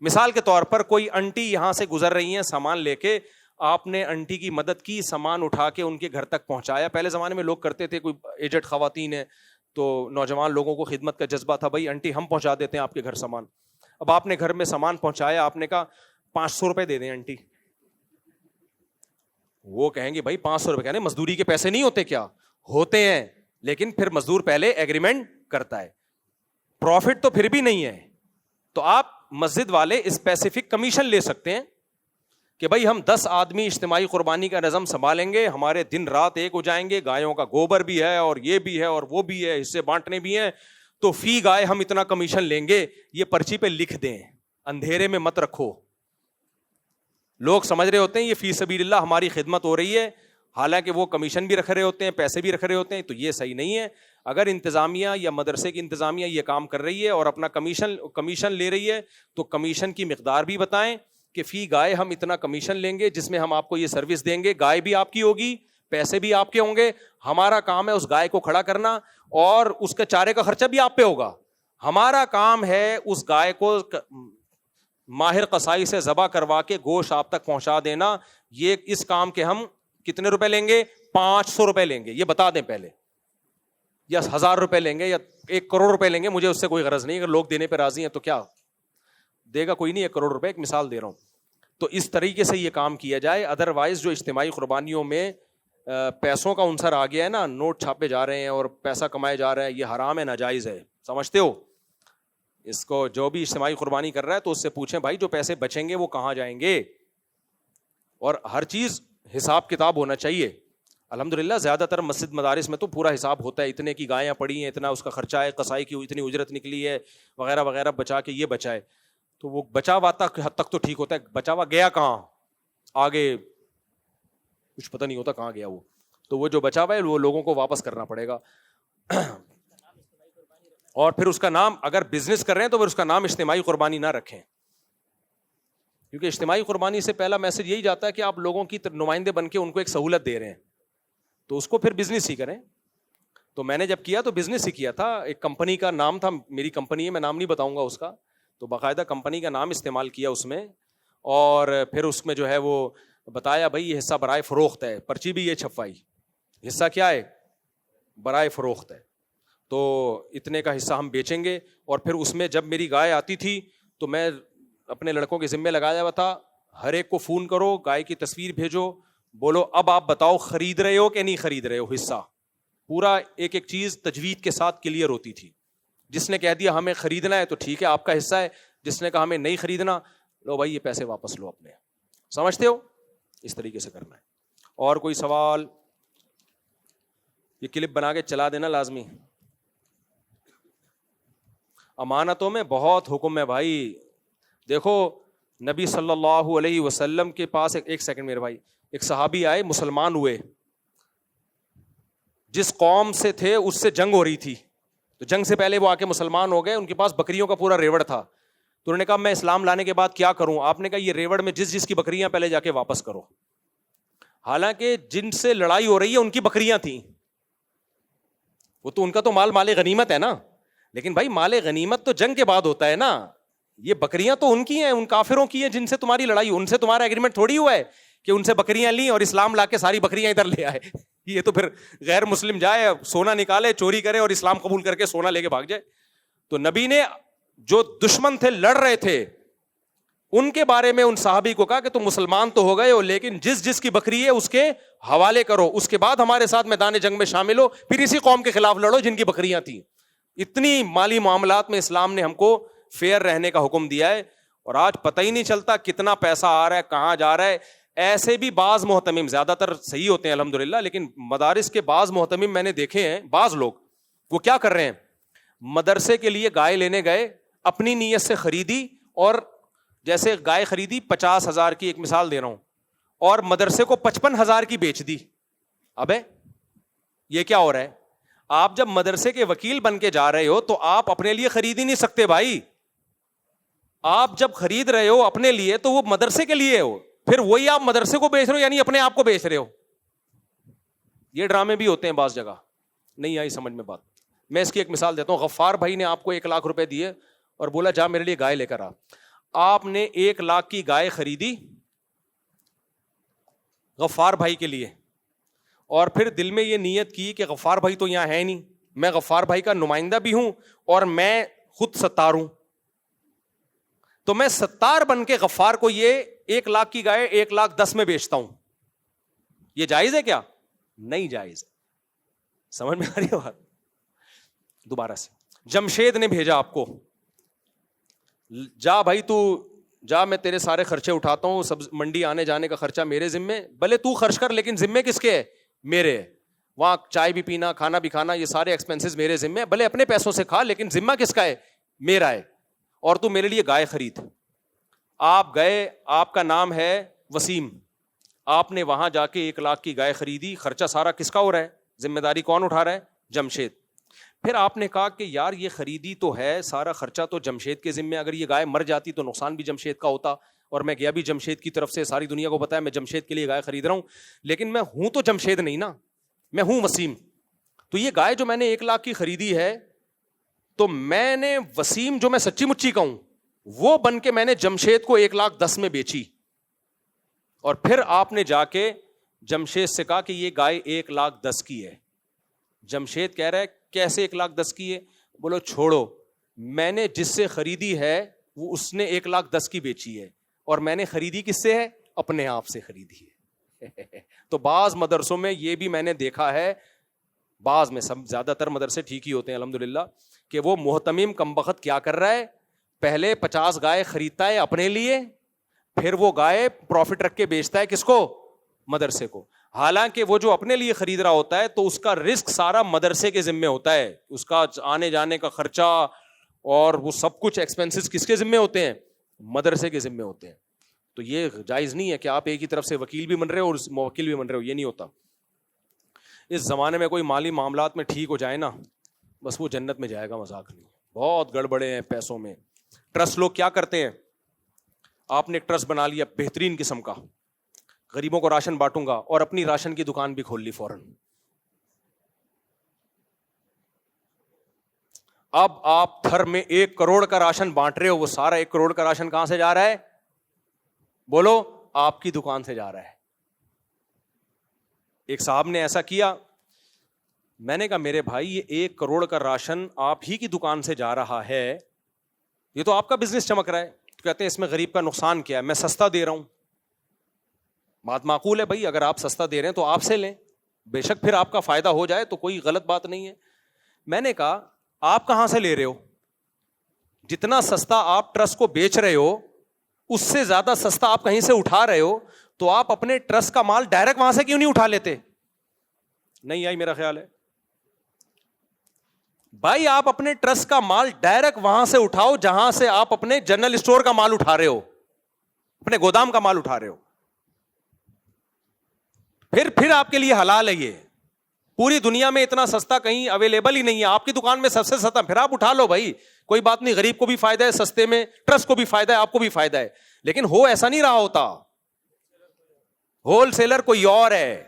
مثال کے طور پر کوئی انٹی یہاں سے گزر رہی ہیں سامان لے کے, آپ نے انٹی کی مدد کی, سامان اٹھا کے ان کے گھر تک پہنچایا. پہلے زمانے میں لوگ کرتے تھے, کوئی ایجڈ خواتین ہیں تو نوجوان لوگوں کو خدمت کا جذبہ تھا, بھائی انٹی ہم پہنچا دیتے ہیں آپ کے گھر سامان. اب آپ نے گھر میں سامان پہنچایا, آپ نے کہا 500 روپے دے دیں انٹی. وہ کہیں گے بھائی 500 روپے, کہنے مزدوری کے پیسے نہیں ہوتے کیا؟ ہوتے ہیں, لیکن پھر مزدور پہلے ایگریمنٹ کرتا ہے, پروفٹ تو پھر بھی نہیں ہے. تو آپ مسجد والے اسپیسیفک کمیشن لے سکتے ہیں کہ بھائی ہم 10 آدمی اجتماعی قربانی کا نظم سنبھالیں گے, ہمارے دن رات ایک ہو جائیں گے, گایوں کا گوبر بھی ہے اور یہ بھی ہے اور وہ بھی ہے, حصے بانٹنے بھی ہیں, تو فی گائے ہم اتنا کمیشن لیں گے، یہ پرچی پہ لکھ دیں، اندھیرے میں مت رکھو. لوگ سمجھ رہے ہوتے ہیں یہ فی سبیل اللہ ہماری خدمت ہو رہی ہے، حالانکہ وہ کمیشن بھی رکھ رہے ہوتے ہیں، پیسے بھی رکھ رہے ہوتے ہیں. تو یہ صحیح نہیں ہے. اگر انتظامیہ یا مدرسے کی انتظامیہ یہ کام کر رہی ہے اور اپنا کمیشن لے رہی ہے تو کمیشن کی مقدار بھی بتائیں کہ فی گائے ہم اتنا کمیشن لیں گے جس میں ہم آپ کو یہ سروس دیں گے. گائے بھی آپ کی ہوگی، پیسے بھی آپ کے ہوں گے، ہمارا کام ہے اس گائے کو کھڑا کرنا اور اس کے چارے کا خرچہ بھی آپ پہ ہوگا. ہمارا کام ہے اس گائے کو ماہر قصائی سے ذبح کروا کے گوشت آپ تک پہنچا دینا. یہ اس کام کے ہم کتنے روپے لیں گے؟ 500 روپے لیں گے، یہ بتا دیں پہلے، یا 1000 روپے لیں گے یا 1 کروڑ روپے لیں گے. مجھے اس سے کوئی غرض نہیں، اگر لوگ دینے پہ راضی ہیں تو کیا دے گا کوئی نہیں. 1 کروڑ روپے ایک مثال دے رہا ہوں. تو اس طریقے سے یہ کام کیا جائے. ادروائز جو اجتماعی قربانیوں میں پیسوں کا عنصر آ گیا ہے نا، نوٹ چھاپے جا رہے ہیں اور پیسہ کمائے جا رہے ہیں، یہ حرام ہے، ناجائز ہے. سمجھتے ہو؟ اس کو جو بھی اجتماعی قربانی کر رہا ہے تو اس سے پوچھیں بھائی جو پیسے بچیں گے وہ کہاں جائیں گے. اور ہر چیز حساب کتاب ہونا چاہیے. الحمدللہ زیادہ تر مسجد مدارس میں تو پورا حساب ہوتا ہے، اتنے کی گایاں پڑی ہیں، اتنا اس کا خرچہ ہے، قصائی کی اتنی اجرت نکلی ہے وغیرہ وغیرہ، بچا کے یہ بچائے. تو وہ بچا ہوا حد تک تو ٹھیک ہوتا ہے، بچا ہوا گیا کہاں آگے کچھ پتہ نہیں ہوتا کہاں گیا وہ. تو وہ جو بچا ہوا ہے وہ لوگوں کو واپس کرنا پڑے گا. اور پھر اس کا نام، اگر بزنس کر رہے ہیں تو پھر اس کا نام اجتماعی قربانی نہ رکھیں، کیونکہ اجتماعی قربانی سے پہلا میسج یہی جاتا ہے کہ آپ لوگوں کی نمائندے بن کے ان کو ایک سہولت دے رہے ہیں، تو اس کو پھر بزنس ہی کریں. تو میں نے جب کیا تو بزنس ہی کیا تھا. ایک کمپنی کا نام تھا، میری کمپنی ہے، میں نام نہیں بتاؤں گا اس کا، تو باقاعدہ کمپنی کا نام استعمال کیا اس میں، اور پھر اس میں جو ہے وہ بتایا بھائی یہ حصہ برائے فروخت ہے. پرچی بھی یہ چھپوائی، حصہ کیا ہے؟ برائے فروخت ہے، تو اتنے کا حصہ ہم بیچیں گے. اور پھر اس میں جب میری گائے آتی تھی تو میں اپنے لڑکوں کے ذمے لگایا ہوا تھا، ہر ایک کو فون کرو، گائے کی تصویر بھیجو، بولو اب آپ بتاؤ خرید رہے ہو کہ نہیں خرید رہے ہو. حصہ پورا ایک ایک چیز تجوید کے ساتھ کلیئر ہوتی تھی. جس نے کہہ دیا ہمیں خریدنا ہے تو ٹھیک ہے آپ کا حصہ ہے، جس نے کہا ہمیں نہیں خریدنا، لو بھائی یہ پیسے واپس لو اپنے. سمجھتے ہو؟ اس طریقے سے کرنا ہے. اور کوئی سوال؟ یہ کلپ بنا کے چلا دینا لازمی. امانتوں میں بہت حکم ہے بھائی. دیکھو نبی صلی اللہ علیہ وسلم کے پاس ایک سیکنڈ میرے بھائی، ایک صحابی آئے، مسلمان ہوئے، جس قوم سے تھے اس سے جنگ ہو رہی تھی، تو جنگ سے پہلے وہ آ کے مسلمان ہو گئے. ان کے پاس بکریوں کا پورا ریوڑ تھا. تو انہوں نے کہا میں اسلام لانے کے بعد کیا کروں؟ آپ نے کہا یہ ریوڑ میں جس کی بکریاں پہلے جا کے واپس کرو. حالانکہ جن سے لڑائی ہو رہی ہے ان کی بکریاں تھیں، وہ تو ان کا تو مال غنیمت ہے نا، لیکن بھائی مال غنیمت تو جنگ کے بعد ہوتا ہے نا. یہ بکریاں تو ان کی ہیں، ان کافروں کی ہیں جن سے تمہاری لڑائی، ان سے تمہارا ایگریمنٹ تھوڑی ہوا ہے کہ ان سے بکریاں لیں اور اسلام لا کے ساری بکریاں ادھر لے آئے. یہ تو پھر غیر مسلم جائے سونا نکالے چوری کرے اور اسلام قبول کر کے سونا لے کے بھاگ جائے. تو نبی نے جو دشمن تھے لڑ رہے تھے ان کے بارے میں ان صحابی کو کہا کہ تم مسلمان تو ہو گئے ہو لیکن جس کی بکری ہے اس کے حوالے کرو، اس کے بعد ہمارے ساتھ میدان جنگ میں شامل ہو، پھر اسی قوم کے خلاف لڑو جن کی بکریاں تھیں. اتنی مالی معاملات میں اسلام نے ہم کو فیئر رہنے کا حکم دیا ہے. اور آج پتہ ہی نہیں چلتا کتنا پیسہ آ رہا ہے، کہاں جا رہا ہے. ایسے بھی بعض محتمم، زیادہ تر صحیح ہوتے ہیں الحمدللہ، لیکن مدارس کے بعض محتمم میں نے دیکھے ہیں، بعض لوگ وہ کیا کر رہے ہیں، مدرسے کے لیے گائے لینے گئے، اپنی نیت سے خریدی، اور جیسے گائے خریدی 50,000 کی، ایک مثال دے رہا ہوں، اور مدرسے کو 55,000 کی بیچ دی. ابے یہ کیا ہو رہا ہے؟ آپ جب مدرسے کے وکیل بن کے جا رہے ہو تو آپ اپنے لیے خرید ہی نہیں سکتے بھائی. آپ جب خرید رہے ہو اپنے لیے تو وہ مدرسے کے لیے ہو، پھر وہی آپ مدرسے کو بیچ رہے ہو، یعنی اپنے آپ کو بیچ رہے ہو. یہ ڈرامے بھی ہوتے ہیں بعض جگہ. نہیں آئی سمجھ میں بات؟ میں اس کی ایک مثال دیتا ہوں. غفار بھائی نے آپ کو 1 لاکھ روپے دیے اور بولا جا میرے لیے گائے لے کر آ. آپ نے 1 لاکھ کی گائے خریدی غفار بھائی کے لیے، اور پھر دل میں یہ نیت کی کہ غفار بھائی تو یہاں ہے نہیں، میں غفار بھائی کا نمائندہ بھی ہوں اور میں خود ستار ہوں، تو میں ستار بن کے غفار کو یہ 1 لاکھ کی گائے 1,10,000 میں بیچتا ہوں. یہ جائز ہے کیا؟ نہیں جائز. سمجھ میں آ رہی ہے بات؟ دوبارہ سے جمشید نے بھیجا آپ کو، جا بھائی تو جا، میں تیرے سارے خرچے اٹھاتا ہوں، سب منڈی آنے جانے کا خرچہ میرے ذمے، بھلے تو خرچ کر لیکن ذمے کس کے ہے؟ میرے. وہاں چائے بھی پینا, کھانا بھی کھانا, یہ سارے ایکسپینسز میرے ذمہ ہیں. بھلے اپنے پیسوں سے کھا, لیکن ذمہ کس کا ہے؟ میرا ہے. اور تو میرے لیے گائے خرید. آپ گئے, آپ کا نام ہے وسیم, آپ نے وہاں جا کے 1 لاکھ کی گائے خریدی, خرچہ سارا کس کا ہو رہا ہے؟ ذمہ داری کون اٹھا رہا ہے؟ جمشید. پھر آپ نے کہا کہ یار یہ خریدی تو ہے, سارا خرچہ تو جمشید کے ذمہ, اگر یہ گائے مر جاتی تو نقصان بھی جمشید کا ہوتا, اور میں گیا بھی جمشید کی طرف سے, ساری دنیا کو پتا ہے میں جمشید کے لیے گائے خرید رہا ہوں, لیکن میں ہوں تو جمشید نہیں نا, میں ہوں وسیم. تو یہ گائے جو میں نے 1 لاکھ کی خریدی ہے, تو میں نے وسیم جو میں سچی مچی کا ہوں وہ بن کے میں نے جمشید کو 1,10,000 میں بیچی. اور پھر آپ نے جا کے جمشید سے کہا کہ یہ گائے 1,10,000 کی ہے. جمشید کہہ رہا ہے کیسے 1,10,000 کی ہے؟ بولو چھوڑو, میں نے جس سے خریدی ہے وہ اس نے 1,10,000 کی بیچی ہے, اور میں نے خریدی کس سے ہے؟ اپنے آپ سے خریدی ہے. تو بعض مدرسوں میں یہ بھی میں نے دیکھا ہے, بعض میں, سب زیادہ تر مدرسے ٹھیک ہی ہوتے ہیں الحمدللہ, کہ وہ محتمم کمبخت کیا کر رہا ہے, پہلے 50 گائے خریدتا ہے اپنے لیے, پھر وہ گائے پروفٹ رکھ کے بیچتا ہے کس کو؟ مدرسے کو. حالانکہ وہ جو اپنے لیے خرید رہا ہوتا ہے تو اس کا رسک سارا مدرسے کے ذمہ ہوتا ہے, اس کا آنے جانے کا خرچہ اور وہ سب کچھ ایکسپینسز کس کے ذمہ ہوتے ہیں؟ مدرسے کے ذمہ ہوتے ہیں. تو یہ جائز نہیں ہے کہ آپ ایک ہی طرف سے وکیل بھی بن رہے ہو اور موکل بھی بن رہے ہو, یہ نہیں ہوتا. اس زمانے میں کوئی مالی معاملات میں ٹھیک ہو جائے نا, بس وہ جنت میں جائے گا, مذاق نہیں. بہت گڑبڑے ہیں پیسوں میں. ٹرسٹ لوگ کیا کرتے ہیں, آپ نے ایک ٹرسٹ بنا لیا بہترین قسم کا, غریبوں کو راشن بانٹوں گا, اور اپنی راشن کی دکان بھی کھول لی فوراً. اب آپ تھر میں 1 کروڑ کا راشن بانٹ رہے ہو, وہ سارا 1 کروڑ کا راشن کہاں سے جا رہا ہے؟ بولو, آپ کی دکان سے جا رہا ہے. ایک صاحب نے ایسا کیا, میں نے کہا میرے بھائی یہ 1 کروڑ کا راشن آپ ہی کی دکان سے جا رہا ہے, یہ تو آپ کا بزنس چمک رہا ہے. کہتے ہیں اس میں غریب کا نقصان کیا ہے, میں سستا دے رہا ہوں. بات معقول ہے بھائی, اگر آپ سستا دے رہے ہیں تو آپ سے لیں, بے شک پھر آپ کا فائدہ ہو جائے تو کوئی غلط بات نہیں ہے. میں نے کہا آپ کہاں سے لے رہے ہو؟ جتنا سستا آپ ٹرسٹ کو بیچ رہے ہو اس سے زیادہ سستا آپ کہیں سے اٹھا رہے ہو, تو آپ اپنے ٹرسٹ کا مال ڈائریکٹ وہاں سے کیوں نہیں اٹھا لیتے؟ نہیں آئی میرا خیال ہے بھائی, آپ اپنے ٹرسٹ کا مال ڈائریکٹ وہاں سے اٹھاؤ جہاں سے آپ اپنے جنرل اسٹور کا مال اٹھا رہے ہو, اپنے گودام کا مال اٹھا رہے ہو. پھر آپ کے لیے حلال ہے. یہ پوری دنیا میں اتنا سستا کہیں اویلیبل ہی نہیں ہے, آپ کی دکان میں سب سے سستا, پھر آپ اٹھا لو بھائی, کوئی بات نہیں. غریب کو بھی فائدہ ہے سستے میں, ٹرسٹ کو بھی فائدہ ہے, آپ کو بھی فائدہ ہے. لیکن ہو ایسا نہیں رہا ہوتا, ہول سیلر کوئی اور ہے.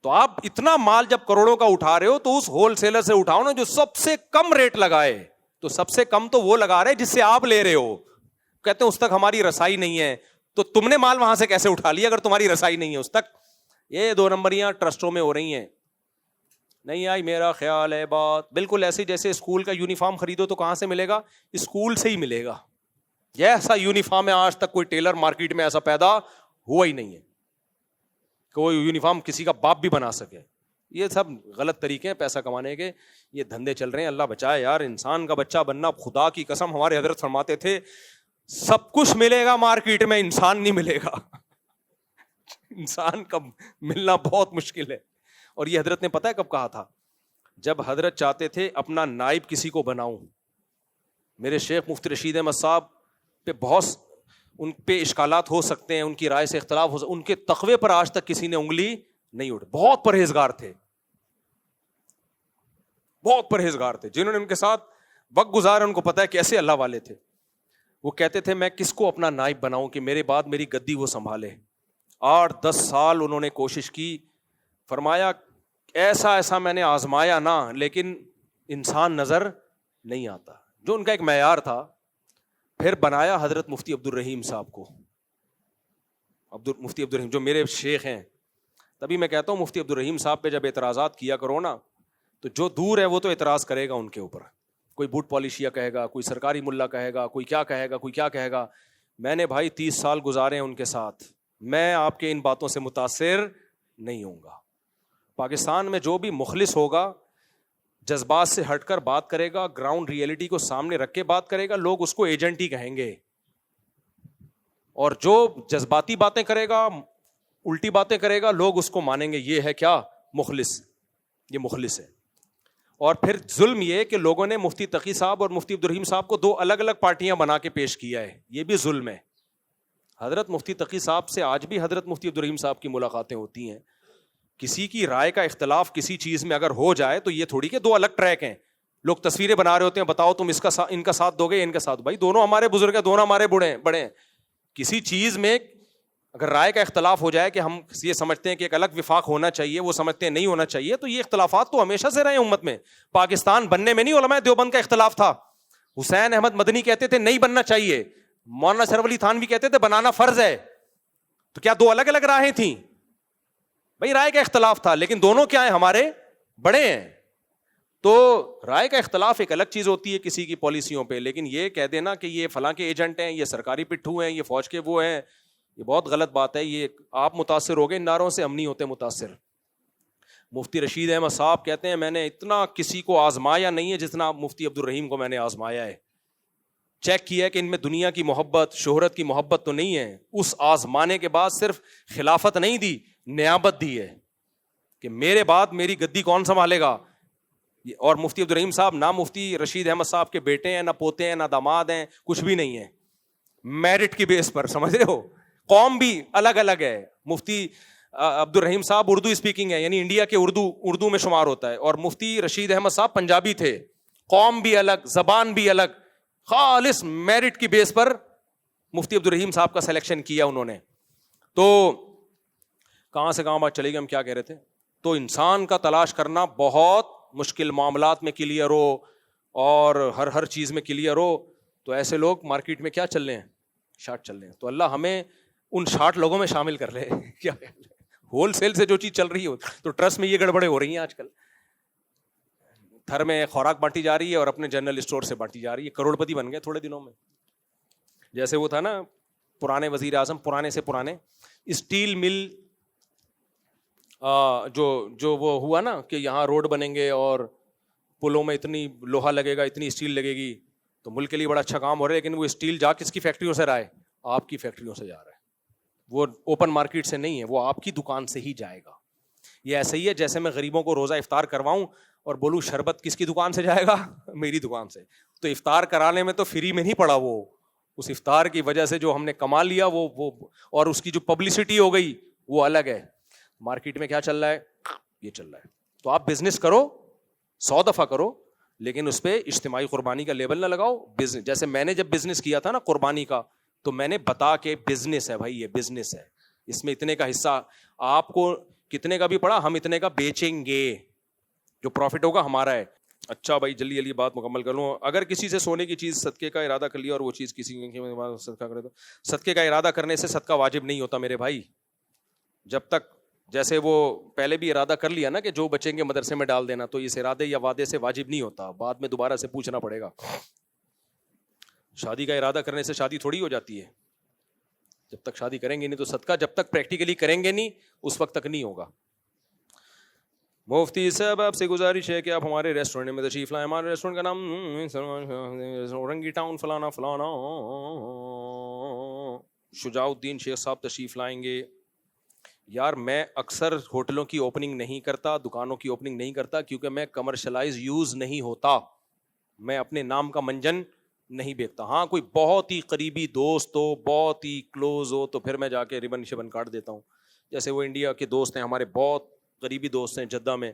تو آپ اتنا مال جب کروڑوں کا اٹھا رہے ہو تو اس ہول سیلر سے اٹھاؤ نا جو سب سے کم ریٹ لگائے. تو سب سے کم تو وہ لگا رہے جس سے آپ لے رہے ہو. کہتے ہیں اس تک ہماری رسائی نہیں ہے, تو تم نے مال وہاں سے کیسے اٹھا لیا اگر تمہاری رسائی نہیں ہے اس تک؟ یہ 2 نمبریاں ٹرسٹوں میں ہو رہی ہیں. نہیں آئی میرا خیال ہے بات. بالکل ایسے جیسے اسکول کا یونیفارم خریدو تو کہاں سے ملے گا؟ اسکول سے ہی ملے گا. ایسا یونیفارم ہے آج تک کوئی ٹیلر مارکیٹ میں ایسا پیدا ہوا ہی نہیں ہے کہ وہ یونیفارم کسی کا باپ بھی بنا سکے. یہ سب غلط طریقے ہیں پیسہ کمانے کے, یہ دھندے چل رہے ہیں. اللہ بچائے یار, انسان کا بچہ بننا, خدا کی قسم ہمارے حضرت فرماتے تھے سب کچھ ملے گا مارکیٹ میں, انسان نہیں ملے گا. انسان کا ملنا بہت مشکل ہے. اور یہ حضرت نے پتہ ہے کب کہا تھا؟ جب حضرت چاہتے تھے اپنا نائب کسی کو بناؤں. میرے شیخ مفتی رشید احمد صاحب پہ بہت ان پہ اشکالات ہو سکتے ہیں, ان کی رائے سے اختلاف ہو سکتے, ان کے تقوی پر آج تک کسی نے انگلی نہیں اٹھائی. بہت پرہیزگار تھے, بہت پرہیزگار تھے. جنہوں نے ان کے ساتھ وقت گزارا ان کو پتا ہے کیسے اللہ والے تھے. وہ کہتے تھے میں کس کو اپنا نائب بناؤں کہ میرے بعد میری گدی وہ سنبھالے. 8-10 سال انہوں نے کوشش کی. فرمایا ایسا میں نے آزمایا نا, لیکن انسان نظر نہیں آتا, جو ان کا ایک معیار تھا. پھر بنایا حضرت مفتی عبد الرحیم صاحب کو. مفتی عبد الرحیم جو میرے شیخ ہیں, تبھی میں کہتا ہوں مفتی عبد الرحیم صاحب پہ جب اعتراضات کیا کرو نا, تو جو دور ہے وہ تو اعتراض کرے گا ان کے اوپر. کوئی بوٹ پالیشیا کہے گا, کوئی سرکاری ملا کہے گا, کوئی کیا کہے گا, کوئی کیا کہے گا. میں نے بھائی 30 سال گزارے ہیں ان کے ساتھ, میں آپ کے ان باتوں سے متاثر نہیں ہوں گا. پاکستان میں جو بھی مخلص ہوگا, جذبات سے ہٹ کر بات کرے گا, گراؤنڈ ریئلٹی کو سامنے رکھ کے بات کرے گا, لوگ اس کو ایجنٹ ہی کہیں گے. اور جو جذباتی باتیں کرے گا, الٹی باتیں کرے گا, لوگ اس کو مانیں گے یہ ہے کیا مخلص، یہ مخلص ہے. اور پھر ظلم یہ کہ لوگوں نے مفتی تقی صاحب اور مفتی عبدالرحیم صاحب کو 2 الگ الگ پارٹیاں بنا کے پیش کیا ہے، یہ بھی ظلم ہے. حضرت مفتی تقی صاحب سے آج بھی حضرت مفتی عبدالرحیم صاحب کی ملاقاتیں ہوتی ہیں. کسی کی رائے کا اختلاف کسی چیز میں اگر ہو جائے تو یہ تھوڑی کہ 2 الگ ٹریک ہیں. لوگ تصویریں بنا رہے ہوتے ہیں، بتاؤ تم ان کا ساتھ دو گے ان کا ساتھ. بھائی دونوں ہمارے بزرگ ہیں، دونوں ہمارے بڑے ہیں. کسی چیز میں اگر رائے کا اختلاف ہو جائے کہ ہم یہ سمجھتے ہیں کہ ایک الگ وفاق ہونا چاہیے، وہ سمجھتے ہیں نہیں ہونا چاہیے، تو یہ اختلافات تو ہمیشہ سے رہے امت میں. پاکستان بننے میں نہیں علماء دیوبند کا اختلاف تھا. حسین احمد مدنی کہتے تھے نہیں بننا چاہیے، مولانا شرف علی تھانوی کہتے تھے بنانا فرض ہے. تو کیا 2 الگ الگ راہیں تھیں؟ بھائی رائے کا اختلاف تھا، لیکن دونوں کیا ہیں؟ ہمارے بڑے ہیں. تو رائے کا اختلاف ایک الگ چیز ہوتی ہے کسی کی پالیسیوں پہ، لیکن یہ کہہ دینا کہ یہ فلاں کے ایجنٹ ہیں، یہ سرکاری پٹھو ہیں، یہ فوج کے وہ ہیں، یہ بہت غلط بات ہے. یہ آپ متاثر ہو گئے ان نعروں سے، ہم نہیں ہوتے متاثر. مفتی رشید احمد صاحب کہتے ہیں میں نے اتنا کسی کو آزمایا نہیں ہے جتنا مفتی عبدالرحیم کو میں نے آزمایا ہے. چیک کیا کہ ان میں دنیا کی محبت، شہرت کی محبت تو نہیں ہے. اس آزمانے کے بعد صرف خلافت نہیں دی، نیابت دی ہے کہ میرے بعد میری گدی کون سنبھالے گا. اور مفتی عبدالرحیم صاحب نہ مفتی رشید احمد صاحب کے بیٹے ہیں، نہ پوتے ہیں، نہ داماد ہیں، کچھ بھی نہیں ہے. میرٹ کی بیس پر، سمجھ رہے ہو، قوم بھی الگ الگ ہے. مفتی عبدالرحیم صاحب اردو اسپیکنگ ہے، یعنی انڈیا کے اردو میں شمار ہوتا ہے، اور مفتی رشید احمد صاحب پنجابی تھے. قوم بھی الگ، زبان بھی الگ. خالص میرٹ کی بیس پر مفتی عبدالرحیم صاحب کا سلیکشن کیا انہوں نے. تو کہاں سے کہاں بات چلے گی، ہم کیا کہہ رہے تھے؟ تو انسان کا تلاش کرنا بہت مشکل، معاملات میں کلیئر ہو اور ہر چیز میں کلیئر ہو. تو ایسے لوگ مارکیٹ میں کیا چل رہے ہیں؟ شارٹ چل رہے ہیں. تو اللہ ہمیں ان 60 لوگوں میں شامل کر لے. کیا ہول سیل سے جو چیز چل رہی ہو، تو ٹرسٹ میں یہ گڑبڑیں ہو رہی ہیں آج کل. تھر میں خوراک بانٹی جا رہی ہے اور اپنے جنرل اسٹور سے بانٹی جا رہی ہے. کروڑ پتی بن گئے تھوڑے دنوں میں. جیسے وہ تھا نا پرانے وزیر اعظم، پرانے سے پرانے، اسٹیل مل جو وہ ہوا نا کہ یہاں روڈ بنیں گے اور پلوں میں اتنی لوہا لگے گا، اتنی اسٹیل لگے گی، تو ملک کے لیے بڑا اچھا کام ہو رہا ہے. لیکن وہ اسٹیل جا کس کی فیکٹریوں سے رہا ہے؟ آپ کی فیکٹریوں سے جا رہا ہے. وہ اوپن مارکیٹ سے نہیں ہے، وہ آپ کی دکان سے ہی جائے گا. یہ ایسا ہی ہے جیسے میں غریبوں کو روزہ افطار کرواؤں اور بولوں شربت کس کی دکان سے جائے گا؟ میری دکان سے. تو افطار کرانے میں تو فری میں نہیں پڑا، وہ اس افطار کی وجہ سے جو ہم نے کما لیا وہ اور اس کی جو پبلسٹی ہو گئی وہ الگ ہے. مارکیٹ میں کیا چل رہا ہے؟ یہ چل رہا ہے. تو آپ بزنس کرو، 100 دفعہ کرو، لیکن اس پہ اجتماعی قربانی کا لیبل نہ لگاؤ. بزنس جیسے میں نے جب بزنس کیا تھا نا قربانی کا، تو میں نے بتا کے بزنس ہے بھائی، یہ بزنس ہے، اس میں اتنے کا حصہ آپ کو کتنے کا بھی پڑا، ہم اتنے کا بیچیں گے، جو پروفٹ ہوگا ہمارا ہے. اچھا بھائی جلدی جلدی بات مکمل کر لوں. اگر کسی سے سونے کی چیز صدقے کا ارادہ کر لیا اور وہ چیز کسی صدقہ کرے تو صدقے کا ارادہ کرنے سے صدقہ واجب نہیں ہوتا میرے بھائی. جب تک جیسے وہ پہلے بھی ارادہ کر لیا نا کہ جو بچیں گے مدرسے میں ڈال دینا، تو اس ارادے یا وعدے سے واجب نہیں ہوتا، بعد میں دوبارہ سے پوچھنا پڑے گا. شادی کا ارادہ کرنے سے شادی تھوڑی ہو جاتی ہے. جب تک شادی کریں گے نہیں تو صدقہ جب تک پریکٹیکلی کریں گے نہیں اس وقت تک نہیں ہوگا. مفتی صاحب آپ سے گزارش ہے کہ آپ ہمارے ریسٹورینٹ میں تشریف لائیں. ہمارے ریسٹورینٹ کا نام اورنگی ٹاؤن فلانا فلانا. شجاع الدین شیخ صاحب تشریف لائیں گے. یار میں اکثر ہوٹلوں کی اوپننگ نہیں کرتا، دکانوں کی اوپننگ نہیں کرتا، کیونکہ میں کمرشلائز یوز نہیں ہوتا. میں اپنے نام کا منجن نہیں بیچتا. ہاں کوئی بہت ہی قریبی دوست ہو، بہت ہی کلوز ہو، تو پھر میں جا کے ربن شبن کاٹ دیتا ہوں. جیسے وہ انڈیا کے دوست ہیں ہمارے، بہت قریبی دوست ہیں. جدہ میں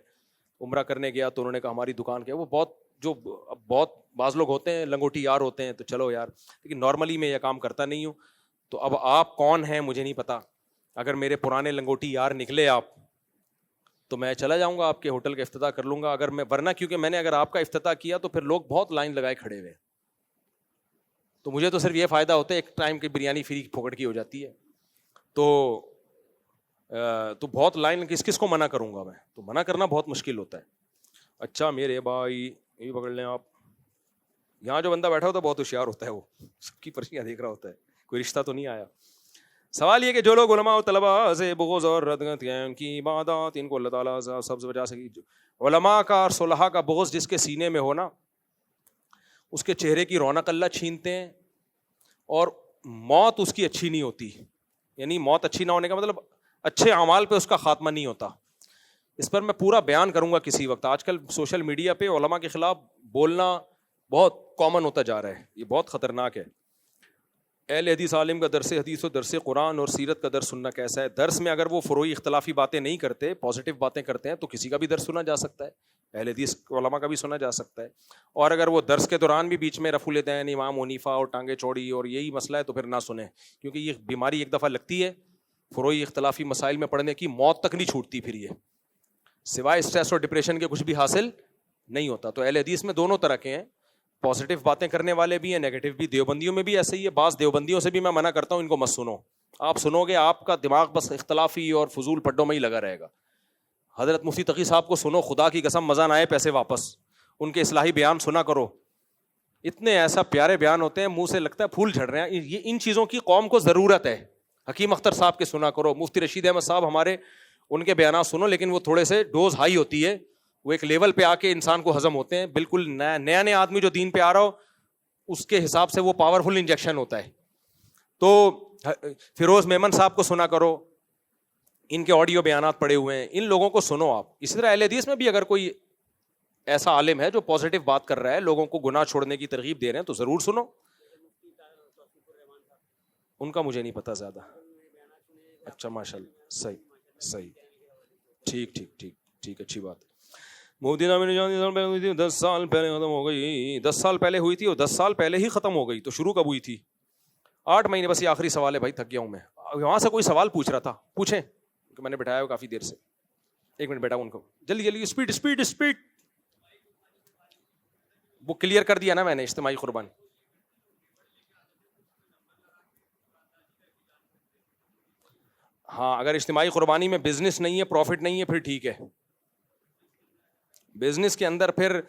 عمرہ کرنے گیا تو انہوں نے کہا ہماری دکان کیا، وہ بہت بعض لوگ ہوتے ہیں لنگوٹی یار ہوتے ہیں، تو چلو یار، لیکن نارملی میں یہ کام کرتا نہیں ہوں. تو اب آپ کون ہیں مجھے نہیں پتا. اگر میرے پرانے لنگوٹی یار نکلے آپ، تو میں چلا جاؤں گا آپ کے ہوٹل کا افتتاح کر لوں گا. اگر میں ورنہ کیونکہ میں نے اگر آپ کا افتتاح کیا تو پھر لوگ بہت لائن لگائے کھڑے ہوئے، تو مجھے تو صرف یہ فائدہ ہوتا ہے ایک ٹائم کی بریانی فری پھوکٹ کی ہو جاتی ہے. تو بہت لائن کس کو منع کروں گا میں؟ تو منع کرنا بہت مشکل ہوتا ہے. اچھا میرے بھائی یہ پکڑ لیں آپ، یہاں جو بندہ بیٹھا ہوتا ہے بہت ہوشیار ہوتا ہے، وہ سب کی پرچیاں دیکھ رہا ہوتا ہے، کوئی رشتہ تو نہیں آیا. سوال یہ کہ جو لوگ علماء و طلباء سے بغض اور رد کرتے ہیں، ان کی عبادات ان کو اللہ تعالیٰ سب سے بچا سکی. علماء کا اور صلحاء کا بغض جس کے سینے میں ہو نا، اس کے چہرے کی رونق اللہ چھینتے ہیں، اور موت اس کی اچھی نہیں ہوتی. یعنی موت اچھی نہ ہونے کا مطلب اچھے اعمال پہ اس کا خاتمہ نہیں ہوتا. اس پر میں پورا بیان کروں گا کسی وقت. آج کل سوشل میڈیا پہ علماء کے خلاف بولنا بہت کامن ہوتا جا رہا ہے, یہ بہت خطرناک ہے. اہل حدیث عالم کا درس حدیث و درس قرآن اور سیرت کا درس سننا کیسا ہے؟ درس میں اگر وہ فروعی اختلافی باتیں نہیں کرتے, پازیٹیو باتیں کرتے ہیں, تو کسی کا بھی درس سنا جا سکتا ہے, اہل حدیث علماء کا بھی سنا جا سکتا ہے. اور اگر وہ درس کے دوران بھی بیچ میں رفع الیدین, امام حنیفہ اور ٹانگیں چوڑی اور یہی مسئلہ ہے, تو پھر نہ سنیں, کیونکہ یہ بیماری ایک دفعہ لگتی ہے فروعی اختلافی مسائل میں پڑھنے کی, موت تک نہیں چھوٹتی پھر, یہ سوائے اسٹریس اور ڈپریشن کے کچھ بھی حاصل نہیں ہوتا. تو اہل حدیث میں دونوں طرح کے ہیں, پازیٹیو باتیں کرنے والے بھی ہیں, نیگیٹو بھی. دیوبندیوں میں بھی ایسے ہی ہے, بعض دیوبندیوں سے بھی میں منع کرتا ہوں ان کو مت سنو, آپ سنو گے آپ کا دماغ بس اختلافی اور فضول پڈوں میں ہی لگا رہے گا. حضرت مفتی تقی صاحب کو سنو, خدا کی قسم مزہ نہ آئے پیسے واپس, ان کے اصلاحی بیان سنا کرو, اتنے ایسا پیارے بیان ہوتے ہیں, منہ سے لگتا ہے پھول جھڑ رہے ہیں. یہ ان چیزوں کی قوم کو ضرورت ہے. حکیم اختر صاحب کے سنا کرو, مفتی رشید احمد صاحب ہمارے, ان کے بیانات سنو, لیکن وہ تھوڑے سے ڈوز ہائی ہوتی ہے, وہ ایک لیول پہ آ کے انسان کو ہضم ہوتے ہیں. بالکل نیا آدمی جو دین پہ آ رہا ہو اس کے حساب سے وہ پاورفل انجیکشن ہوتا ہے. تو فیروز میمن صاحب کو سنا کرو, ان کے آڈیو بیانات پڑے ہوئے ہیں, ان لوگوں کو سنو آپ. اسی طرح اہل حدیث میں بھی اگر کوئی ایسا عالم ہے جو پازیٹیو بات کر رہا ہے, لوگوں کو گناہ چھوڑنے کی ترغیب دے رہے ہیں, تو ضرور سنو. ان کا مجھے نہیں پتا زیادہ. اچھا ماشاء اللہ, صحیح, ٹھیک, اچھی بات. مفتی نامی جان 10 سال پہلے ختم ہو گئی, 10 سال پہلے ہوئی تھی, اور 10 سال پہلے ہی ختم ہو گئی, تو شروع کب ہوئی تھی؟ 8 مہینے. بس یہ آخری سوال ہے بھائی, تھک گیا ہوں میں. وہاں سے کوئی سوال پوچھ رہا تھا, پوچھیں, کہ میں نے بٹھایا ہو کافی دیر سے. 1 منٹ بیٹا ان کو, جلدی اسپیڈ. وہ کلیئر کر دیا نا میں نے, اجتماعی قربانی. ہاں, اگر اجتماعی قربانی میں بزنس نہیں ہے, پروفٹ نہیں ہے, پھر ٹھیک ہے. بزنس کے اندر پھر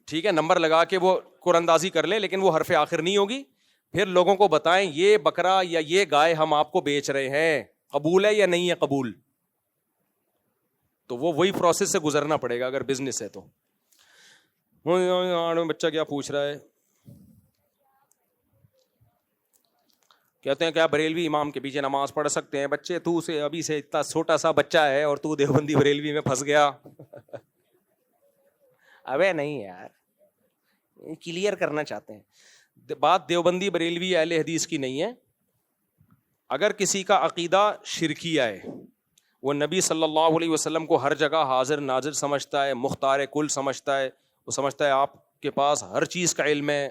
ٹھیک ہے, نمبر لگا کے وہ قراندازی کر لیں, لیکن وہ حرف آخر نہیں ہوگی. پھر لوگوں کو بتائیں یہ بکرا یا یہ گائے ہم آپ کو بیچ رہے ہیں, قبول ہے یا نہیں ہے قبول. تو وہ وہی پروسیس سے گزرنا پڑے گا اگر بزنس ہے تو. بچہ کیا پوچھ رہا ہے, کہتے ہیں کیا بریلوی امام کے پیچھے نماز پڑھ سکتے ہیں بچے؟ تو سے ابھی سے اتنا چھوٹا سا بچہ ہے اور تو دیوبندی بریلوی میں پھنس گیا. ابے نہیں یار, کلیئر کرنا چاہتے ہیں. بات دیوبندی بریلوی اہل حدیث کی نہیں ہے. اگر کسی کا عقیدہ شرکیہ ہے, وہ نبی صلی اللہ علیہ وسلم کو ہر جگہ حاضر ناظر سمجھتا ہے, مختار کل سمجھتا ہے, وہ سمجھتا ہے آپ کے پاس ہر چیز کا علم ہے,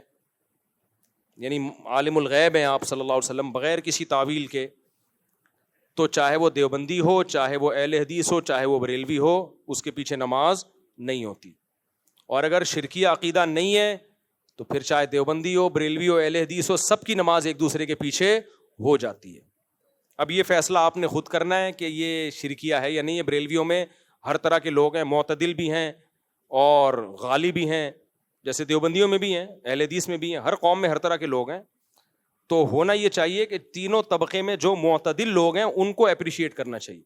یعنی عالم الغیب ہیں آپ صلی اللہ علیہ وسلم بغیر کسی تعویل کے, تو چاہے وہ دیوبندی ہو, چاہے وہ اہل حدیث ہو, چاہے وہ بریلوی ہو, اس کے پیچھے نماز نہیں ہوتی. اور اگر شرکیہ عقیدہ نہیں ہے تو پھر چاہے دیوبندی ہو, بریلوی ہو, اہل حدیث ہو, سب کی نماز ایک دوسرے کے پیچھے ہو جاتی ہے. اب یہ فیصلہ آپ نے خود کرنا ہے کہ یہ شرکیہ ہے یا نہیں ہے. بریلویوں میں ہر طرح کے لوگ ہیں, معتدل بھی ہیں اور غالی بھی ہیں, جیسے دیوبندیوں میں بھی ہیں, اہل حدیث میں بھی ہیں, ہر قوم میں ہر طرح کے لوگ ہیں. تو ہونا یہ چاہیے کہ تینوں طبقے میں جو معتدل لوگ ہیں ان کو اپریشیٹ کرنا چاہیے.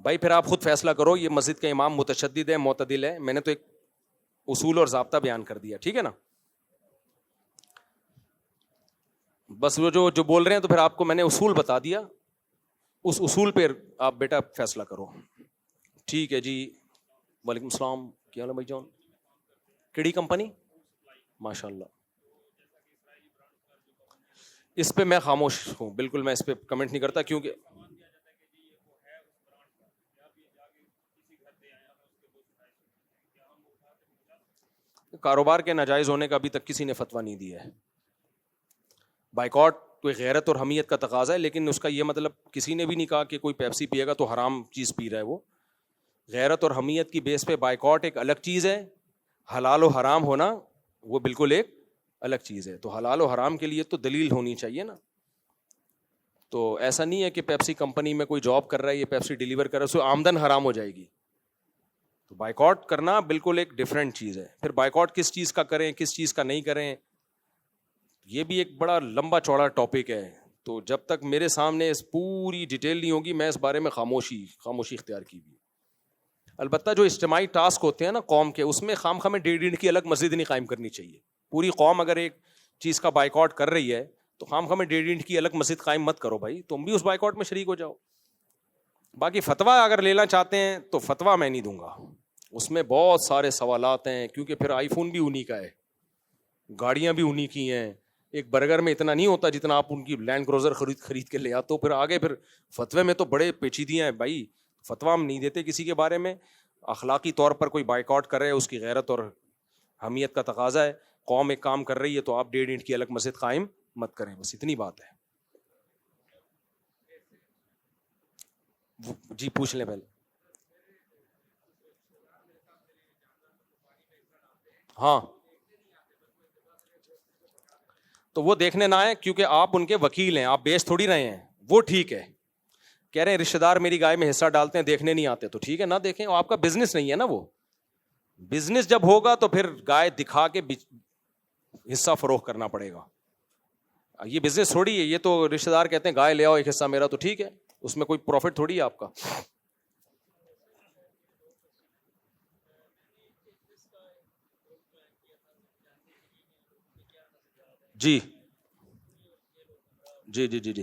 بھائی پھر آپ خود فیصلہ کرو, یہ مسجد کا امام متشدد ہے, معتدل ہے. میں نے تو ایک اصول اور ضابطہ بیان کر دیا, ٹھیک ہے نا. بس وہ جو بول رہے ہیں تو پھر آپ کو میں نے اصول بتا دیا, اس اصول پہ آپ بیٹا فیصلہ کرو. ٹھیک ہے جی. وعلیکم السلام, کیا حال ہے بھائی جان؟ کیڑی کمپنی؟ ماشاء اللہ. اس پہ میں خاموش ہوں, بالکل میں اس پہ کمنٹ نہیں کرتا, کیونکہ کاروبار کے ناجائز ہونے کا ابھی تک کسی نے فتویٰ نہیں دیا ہے. بائیکاٹ کوئی غیرت اور حمیت کا تقاضا ہے, لیکن اس کا یہ مطلب کسی نے بھی نہیں کہا کہ کوئی پیپسی پیے گا تو حرام چیز پی رہا ہے. وہ غیرت اور حمیت کی بیس پہ بائیکاٹ ایک الگ چیز ہے, حلال و حرام ہونا وہ بالکل ایک الگ چیز ہے. تو حلال و حرام کے لیے تو دلیل ہونی چاہیے نا. تو ایسا نہیں ہے کہ پیپسی کمپنی میں کوئی جاب کر رہا ہے, یہ پیپسی ڈیلیور کر رہا ہے, اس سے آمدن حرام ہو جائے گی. تو بائیکاٹ کرنا بالکل ایک ڈفرینٹ چیز ہے. پھر بائیکاٹ کس چیز کا کریں, کس چیز کا نہیں کریں, یہ بھی ایک بڑا لمبا چوڑا ٹاپک ہے. تو جب تک میرے سامنے اس پوری ڈیٹیل نہیں ہوگی, میں اس بارے میں خاموشی اختیار کی بھی. البتہ جو اجتماعی ٹاسک ہوتے ہیں نا قوم کے, اس میں خام خواہ ڈیڑھ کی الگ مسجد نہیں قائم کرنی چاہیے. پوری قوم اگر ایک چیز کا بائیکاٹ کر رہی ہے تو خام خواہ ڈیڑھ کی الگ مسجد قائم مت کرو بھائی, تم بھی اس بائیکاٹ میں شریک ہو جاؤ. باقی فتویٰ اگر لینا چاہتے ہیں تو فتویٰ میں نہیں دوں گا, اس میں بہت سارے سوالات ہیں, کیونکہ پھر آئی فون بھی انہی کا ہے, گاڑیاں بھی انہی کی ہیں, ایک برگر میں اتنا نہیں ہوتا جتنا آپ ان کی لینڈ کروزر خرید کے لے آتے ہو. پھر آگے پھر فتوے میں تو بڑے پیچیدیاں ہیں بھائی, فتویٰ ہم نہیں دیتے کسی کے بارے میں. اخلاقی طور پر کوئی بائیکاٹ کر رہے, اس کی غیرت اور حمیت کا تقاضا ہے. قوم ایک کام کر رہی ہے تو آپ 1.5 اینٹ کی الگ مسجد قائم مت کریں, بس اتنی بات ہے. جی پوچھ لیں پہلے. ہاں تو وہ دیکھنے نہ آئے, کیونکہ آپ ان کے وکیل ہیں, آپ بیچ تھوڑی رہے ہیں. وہ ٹھیک ہے, کہہ رہے ہیں رشتے دار میری گائے میں حصہ ڈالتے ہیں, دیکھنے نہیں آتے, تو ٹھیک ہے نہ دیکھیں, آپ کا بزنس نہیں ہے نا. وہ بزنس جب ہوگا تو پھر گائے دکھا کے حصہ فروخت کرنا پڑے گا. یہ بزنس تھوڑی ہے, یہ تو رشتے دار کہتے ہیں گائے لے آؤ ایک حصہ میرا, تو ٹھیک ہے, اس میں کوئی پروفٹ تھوڑی ہے آپ کا. جی جی جی جی جی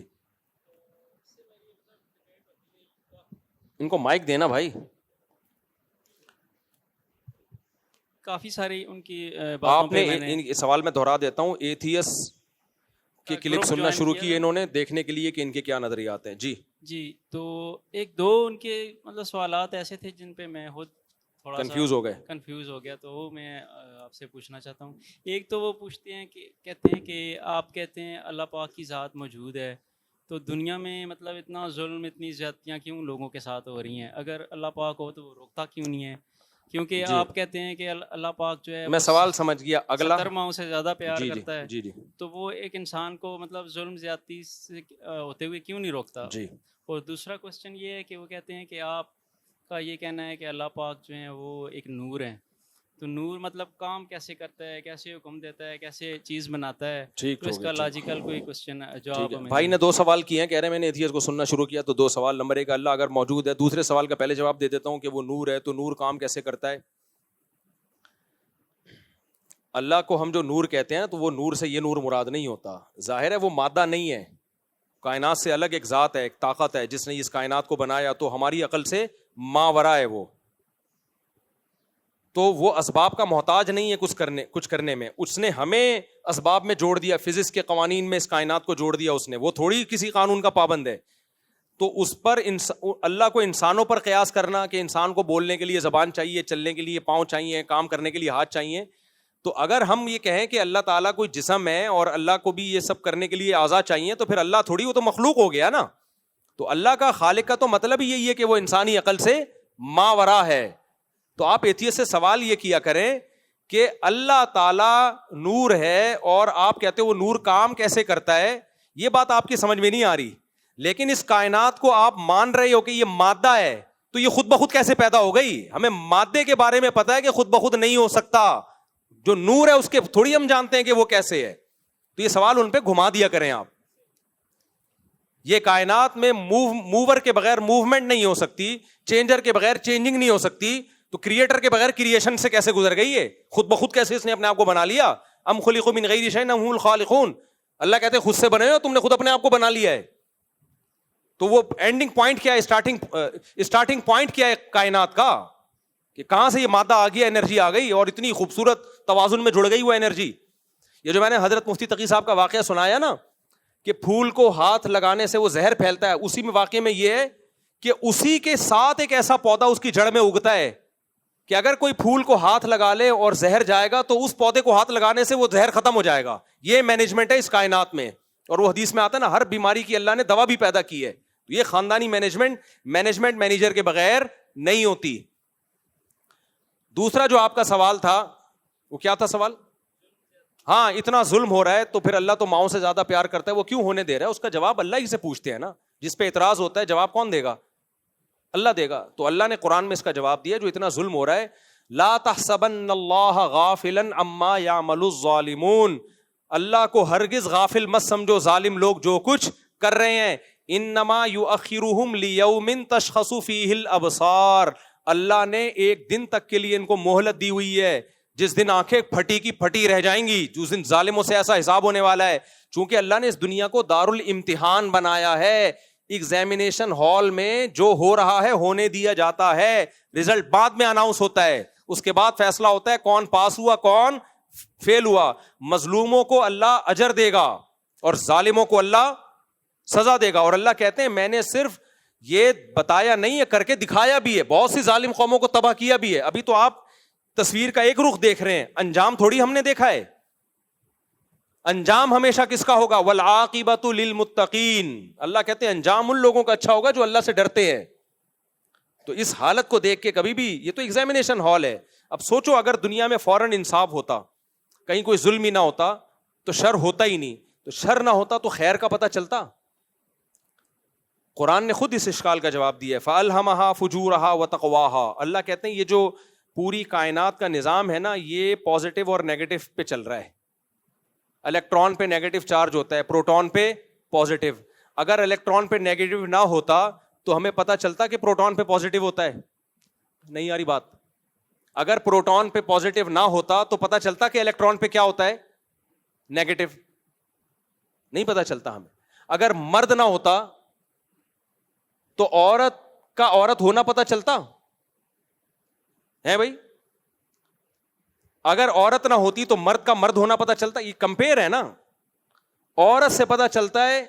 ان کو مائک دینا بھائی. کافی ساری ان کی آپ نے سوال میں دہرا دیتا ہوں, ایتھیس کے کلپ سننا شروع کیے انہوں نے دیکھنے کے لیے کہ ان کے کیا نظریات ہیں. جی جی تو ایک دو ان کے مطلب سوالات ایسے تھے جن پہ میں خود تھوڑا کنفیوز ہو گیا, تو وہ میں آپ سے پوچھنا چاہتا ہوں. ایک تو وہ پوچھتے ہیں کہ کہتے ہیں کہ آپ کہتے ہیں اللہ پاک کی ذات موجود ہے, تو دنیا میں مطلب اتنا ظلم اتنی زیادتیاں کیوں لوگوں کے ساتھ ہو رہی ہیں؟ اگر اللہ پاک ہو تو وہ روکتا کیوں نہیں ہے؟ کیونکہ آپ کہتے ہیں کہ اللہ پاک جو ہے, میں سوال سمجھ گیا, اگلا 70 ماؤں سے زیادہ پیار کرتا ہے, جی جی, تو وہ ایک انسان کو مطلب ظلم زیادتی سے ہوتے ہوئے کیوں نہیں روکتا؟ جی. اور دوسرا کوسچن یہ ہے کہ وہ کہتے ہیں کہ آپ کا یہ کہنا ہے کہ اللہ پاک جو ہے وہ ایک نور ہے, تو نور مطلب کام کیسے کرتا ہے, کیسے حکم دیتا ہے, کیسے چیز بناتا ہے؟ تو اس کا لاجیکل کوئی کوسچن جو آپ بھائی نے 2 سوال کیے ہیں, کہہ رہے ہیں میں نے ایتھیس کو سننا شروع کیا تو 2 سوال. نمبر 1 اللہ اگر موجود ہے, دوسرے سوال کا پہلے جواب دے دیتا ہوں کہ وہ نور ہے, تو نور کام کیسے کرتا ہے؟ اللہ کو ہم جو نور کہتے ہیں تو وہ نور سے یہ نور مراد نہیں ہوتا. ظاہر ہے وہ مادہ نہیں ہے, کائنات سے الگ ایک ذات ہے, ایک طاقت ہے جس نے اس کائنات کو بنایا, تو ہماری عقل سے ماورا ہے وہ, تو وہ اسباب کا محتاج نہیں ہے کچھ کرنے میں. اس نے ہمیں اسباب میں جوڑ دیا, فزکس کے قوانین میں اس کائنات کو جوڑ دیا اس نے, وہ تھوڑی کسی قانون کا پابند ہے. تو اس پر اللہ کو انسانوں پر قیاس کرنا کہ انسان کو بولنے کے لیے زبان چاہیے, چلنے کے لیے پاؤں چاہیے, کام کرنے کے لیے ہاتھ چاہیے, تو اگر ہم یہ کہیں کہ اللہ تعالیٰ کوئی جسم ہے اور اللہ کو بھی یہ سب کرنے کے لیے اعضاء چاہیے, تو پھر اللہ تھوڑی, وہ تو مخلوق ہو گیا نا. تو اللہ کا, خالق کا تو مطلب ہی یہی ہے کہ وہ انسانی عقل سے ماورا ہے. تو آپ ایتھیس سے سوال یہ کیا کریں کہ اللہ تعالیٰ نور ہے اور آپ کہتے ہو وہ نور کام کیسے کرتا ہے, یہ بات آپ کی سمجھ میں نہیں آ رہی. لیکن اس کائنات کو آپ مان رہے ہو کہ یہ مادہ ہے, تو یہ خود بخود کیسے پیدا ہو گئی؟ ہمیں مادے کے بارے میں پتا ہے کہ خود بخود نہیں ہو سکتا, جو نور ہے اس کے تھوڑی ہم جانتے ہیں کہ وہ کیسے ہے. تو یہ سوال ان پہ گھما دیا کریں آپ. یہ کائنات میں موور کے بغیر موومنٹ نہیں ہو سکتی, چینجر کے بغیر چینجنگ نہیں ہو سکتی, تو کریٹر کے بغیر کریشن سے کیسے گزر گئی ہے؟ خود بخود کیسے اس نے اپنے آپ کو بنا لیا؟ ام خلقوا من غیر شیء ام هم الخالقون. اللہ کہتے ہیں خود سے بنے ہو, تم نے خود اپنے آپ کو بنا لیا ہے. تو وہ اینڈنگ پوائنٹ کیا ہے, اسٹارٹنگ پوائنٹ کیا ہے کائنات کا, کہ کہاں سے یہ مادہ آ گیا, انرجی آ گئی اور اتنی خوبصورت توازن میں جڑ گئی وہ انرجی. یہ جو میں نے حضرت مفتی تقی صاحب کا واقعہ سنایا نا کہ پھول کو ہاتھ لگانے سے وہ زہر پھیلتا ہے, اسی میں واقعے میں یہ ہے کہ اسی کے ساتھ ایک ایسا پودا اس کی جڑ میں اگتا ہے کہ اگر کوئی پھول کو ہاتھ لگا لے اور زہر جائے گا تو اس پودے کو ہاتھ لگانے سے وہ زہر ختم ہو جائے گا. یہ مینجمنٹ ہے اس کائنات میں. اور وہ حدیث میں آتا ہے نا, ہر بیماری کی اللہ نے دوا بھی پیدا کی ہے. یہ خاندانی مینجمنٹ مینیجر کے بغیر نہیں ہوتی. دوسرا جو آپ کا سوال تھا وہ کیا تھا سوال؟ ہاں, اتنا ظلم ہو رہا ہے تو پھر اللہ تو ماؤں سے زیادہ پیار کرتا ہے, وہ کیوں ہونے دے رہا ہے؟ اس کا جواب اللہ ہی سے پوچھتے ہیں نا. جس پہ اعتراض ہوتا ہے جواب کون دے گا؟ اللہ دے گا. تو اللہ نے قرآن میں اس کا جواب دیا, جو اتنا ظلم ہو رہا ہے, لا تحسبن اللہ غافلا عما یعمل الظالمون, اللہ کو ہرگز غافل مت سمجھو ظالم لوگ جو کچھ کر رہے ہیں. انما یؤخرہم لیوم تشخص فیہ الابصار, اللہ نے ایک دن تک کے لیے ان کو مہلت دی ہوئی ہے, جس دن آنکھیں پھٹی کی پھٹی رہ جائیں گی, جس دن ظالموں سے ایسا حساب ہونے والا ہے. چونکہ اللہ نے اس دنیا کو دار الامتحان بنایا ہے, ایگزامینیشن ہال میں جو ہو رہا ہے ہونے دیا جاتا ہے, رزلٹ بعد میں اناؤنس ہوتا ہے, اس کے بعد فیصلہ ہوتا ہے کون پاس ہوا کون فیل ہوا. مظلوموں کو اللہ اجر دے گا اور ظالموں کو اللہ سزا دے گا. اور اللہ کہتے ہیں میں نے صرف یہ بتایا نہیں ہے, کر کے دکھایا بھی ہے, بہت سی ظالم قوموں کو تباہ کیا بھی ہے. ابھی تو آپ تصویر کا ایک رخ دیکھ رہے ہیں, انجام تھوڑی ہم نے دیکھا ہے. انجام ہمیشہ کس کا ہوگا؟ والعاقبۃ للمتقین. اللہ کہتے ہیں انجام ان لوگوں کا اچھا ہوگا جو اللہ سے ڈرتے ہیں. تو اس حالت کو دیکھ کے کبھی بھی, یہ تو ایگزامینیشن ہال ہے. اب سوچو اگر دنیا میں فوراً انصاف ہوتا, کہیں کوئی ظلم ہی نہ ہوتا تو شر ہوتا ہی نہیں, تو شر نہ ہوتا تو خیر کا پتہ چلتا. قرآن نے خود اس اشکال کا جواب دیا ہے, فَأَلْهَمَهَا فُجُورَهَا وَتَقْوَاهَا. اللہ کہتے ہیں یہ جو پوری کائنات کا نظام ہے نا, یہ پازیٹیو اور نیگیٹو پہ چل رہا ہے. الیکٹران پہ نیگیٹو چارج ہوتا ہے, پروٹون پہ پازیٹیو. اگر الیکٹران پہ نیگیٹو نہ ہوتا تو ہمیں پتہ چلتا کہ پروٹون پہ پازیٹیو ہوتا ہے. نہیں آ رہی بات؟ اگر پروٹون پہ پازیٹیو نہ ہوتا تو پتہ چلتا کہ الیکٹران پہ کیا ہوتا ہے نیگیٹو. نہیں پتہ چلتا ہمیں. اگر مرد نہ ہوتا تو عورت کا عورت ہونا پتہ چلتا ہے بھائی. اگر عورت نہ ہوتی تو مرد کا مرد ہونا پتہ چلتا. یہ کمپیئر ہے نا, عورت سے پتہ چلتا ہے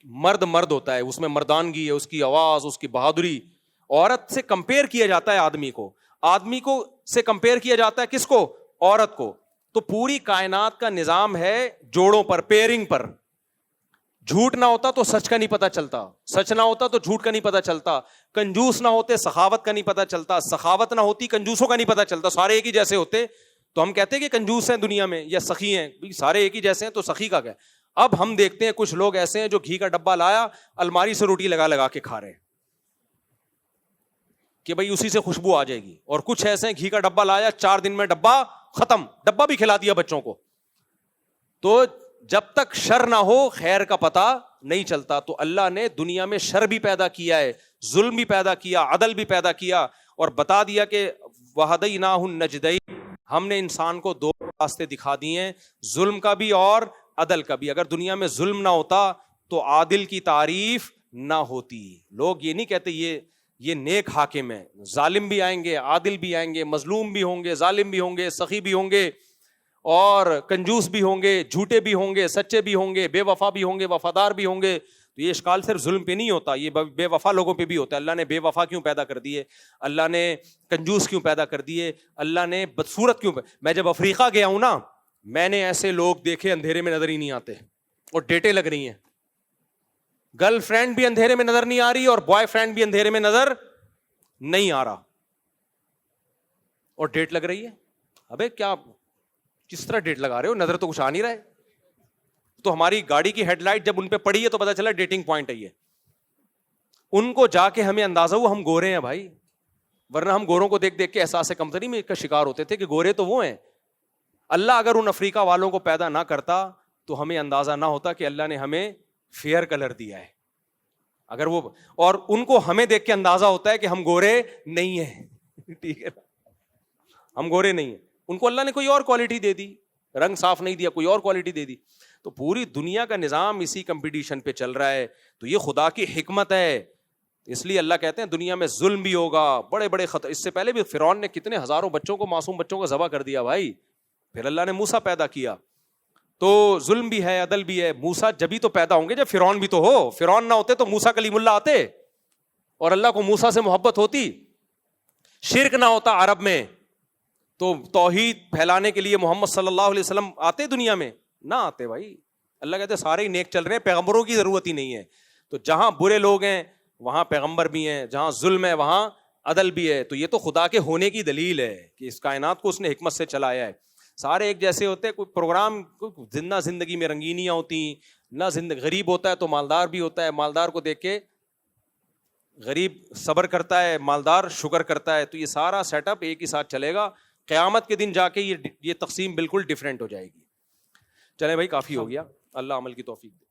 مرد مرد ہوتا ہے, اس میں مردانگی ہے, اس کی آواز, اس کی بہادری. عورت سے کمپیئر کیا جاتا ہے آدمی کو, آدمی کو سے کمپیئر کیا جاتا ہے کس کو؟ عورت کو. تو پوری کائنات کا نظام ہے جوڑوں پر, پیئرنگ پر. جھوٹ نہ ہوتا تو سچ کا نہیں پتہ چلتا, سچ نہ ہوتا تو جھوٹ کا نہیں پتہ چلتا. کنجوس نہ ہوتے سخاوت کا نہیں پتہ چلتا, سخاوت نہ ہوتی کنجوسوں کا نہیں پتہ چلتا. سارے ایک ہی جیسے ہوتے تو ہم کہتے ہیں کہ کنجوس ہیں دنیا میں یا سخی ہیں, سارے ایک ہی جیسے ہیں تو سخی کا کیا. اب ہم دیکھتے ہیں کچھ لوگ ایسے ہیں جو گھی کا ڈبہ لایا, الماری سے روٹی لگا لگا کے کھا رہے ہیں کہ بھائی اسی سے خوشبو آ جائے گی. اور کچھ ایسے ہیں گھی کا ڈبہ لایا, 4 دن میں ڈبہ ختم, ڈبہ بھی کھلا دیا بچوں کو. تو جب تک شر نہ ہو خیر کا پتہ نہیں چلتا. تو اللہ نے دنیا میں شر بھی پیدا کیا ہے, ظلم بھی پیدا کیا, عدل بھی پیدا کیا, اور بتا دیا کہ وَهَدَيْنَاهُ النَّجْدَيْنِ, ہم نے انسان کو 2 راستے دکھا دیے ہیں, ظلم کا بھی اور عدل کا بھی. اگر دنیا میں ظلم نہ ہوتا تو عادل کی تعریف نہ ہوتی. لوگ یہ نہیں کہتے یہ نیک حاکم ہے. ظالم بھی آئیں گے, عادل بھی آئیں گے, مظلوم بھی ہوں گے, ظالم بھی ہوں گے, سخی بھی ہوں گے, اور کنجوس بھی ہوں گے, جھوٹے بھی ہوں گے, سچے بھی ہوں گے, بے وفا بھی ہوں گے, وفادار بھی ہوں گے. تو یہ اشکال صرف ظلم پہ نہیں ہوتا, یہ بے وفا لوگوں پہ بھی ہوتا ہے. اللہ نے بے وفا کیوں پیدا کر دیے, اللہ نے کنجوس کیوں پیدا کر دیے, اللہ نے بدصورت کیوں. میں جب افریقہ گیا ہوں نا, میں نے ایسے لوگ دیکھے اندھیرے میں نظر ہی نہیں آتے, اور ڈیٹیں لگ رہی ہیں. گرل فرینڈ بھی اندھیرے میں نظر نہیں آ رہی اور بوائے فرینڈ بھی اندھیرے میں نظر نہیں آ رہا, اور ڈیٹ لگ رہی ہے. ابے کیا کس طرح ڈیٹ لگا رہے ہو, نظر تو کچھ آ نہیں رہا ہے. تو ہماری گاڑی کی ہیڈ لائٹ جب ان پہ پڑی ہے تو پتا چلا ڈیٹنگ پوائنٹ ہے یہ. ان کو جا کے ہمیں اندازہ ہوا ہم گورے ہیں بھائی, ورنہ ہم گوروں کو دیکھ دیکھ کے احساس کمتری میں کا شکار ہوتے تھے کہ گورے تو وہ ہیں. اللہ اگر ان افریقہ والوں کو پیدا نہ کرتا تو ہمیں اندازہ نہ ہوتا کہ اللہ نے ہمیں فیئر کلر دیا ہے. اگر وہ, اور ان کو ہمیں دیکھ کے اندازہ ہوتا ہے کہ ہم گورے نہیں ہیں. ٹھیک ہے, ہم گورے نہیں ہیں. ان کو اللہ نے کوئی اور کوالٹی دے دی, رنگ صاف نہیں دیا, کوئی اور کوالٹی دے دی. تو پوری دنیا کا نظام اسی کمپٹیشن پہ چل رہا ہے. تو یہ خدا کی حکمت ہے. اس لیے اللہ کہتے ہیں دنیا میں ظلم بھی ہوگا, بڑے بڑے خطر. اس سے پہلے بھی فرعون نے کتنے ہزاروں بچوں کو, معصوم بچوں کو ذبح کر دیا بھائی. پھر اللہ نے موسیٰ پیدا کیا. تو ظلم بھی ہے, عدل بھی ہے. موسیٰ جبھی تو پیدا ہوں گے جب فرعون بھی تو ہو. فرعون نہ ہوتے تو موسیٰ کلیم اللہ آتے اور اللہ کو موسیٰ سے محبت ہوتی. شرک نہ ہوتا عرب میں تو توحید پھیلانے کے لیے محمد صلی اللہ علیہ وسلم آتے دنیا میں, نہ آتے بھائی. اللہ کہتے سارے ہی نیک چل رہے ہیں, پیغمبروں کی ضرورت ہی نہیں ہے. تو جہاں برے لوگ ہیں وہاں پیغمبر بھی ہیں, جہاں ظلم ہے وہاں عدل بھی ہے. تو یہ تو خدا کے ہونے کی دلیل ہے کہ اس کائنات کو اس نے حکمت سے چلایا ہے. سارے ایک جیسے ہوتے, کوئی پروگرام, زندہ زندگی میں رنگینیاں ہوتی, نہ غریب ہوتا ہے تو مالدار بھی ہوتا ہے, مالدار کو دیکھ کے غریب صبر کرتا ہے, مالدار شکر کرتا ہے. تو یہ سارا سیٹ اپ ایک ہی ساتھ چلے گا. قیامت کے دن جا کے یہ تقسیم بالکل ڈفرینٹ ہو جائے گی. چلیں بھائی کافی ہو گیا, اللہ عمل کی توفیق دے.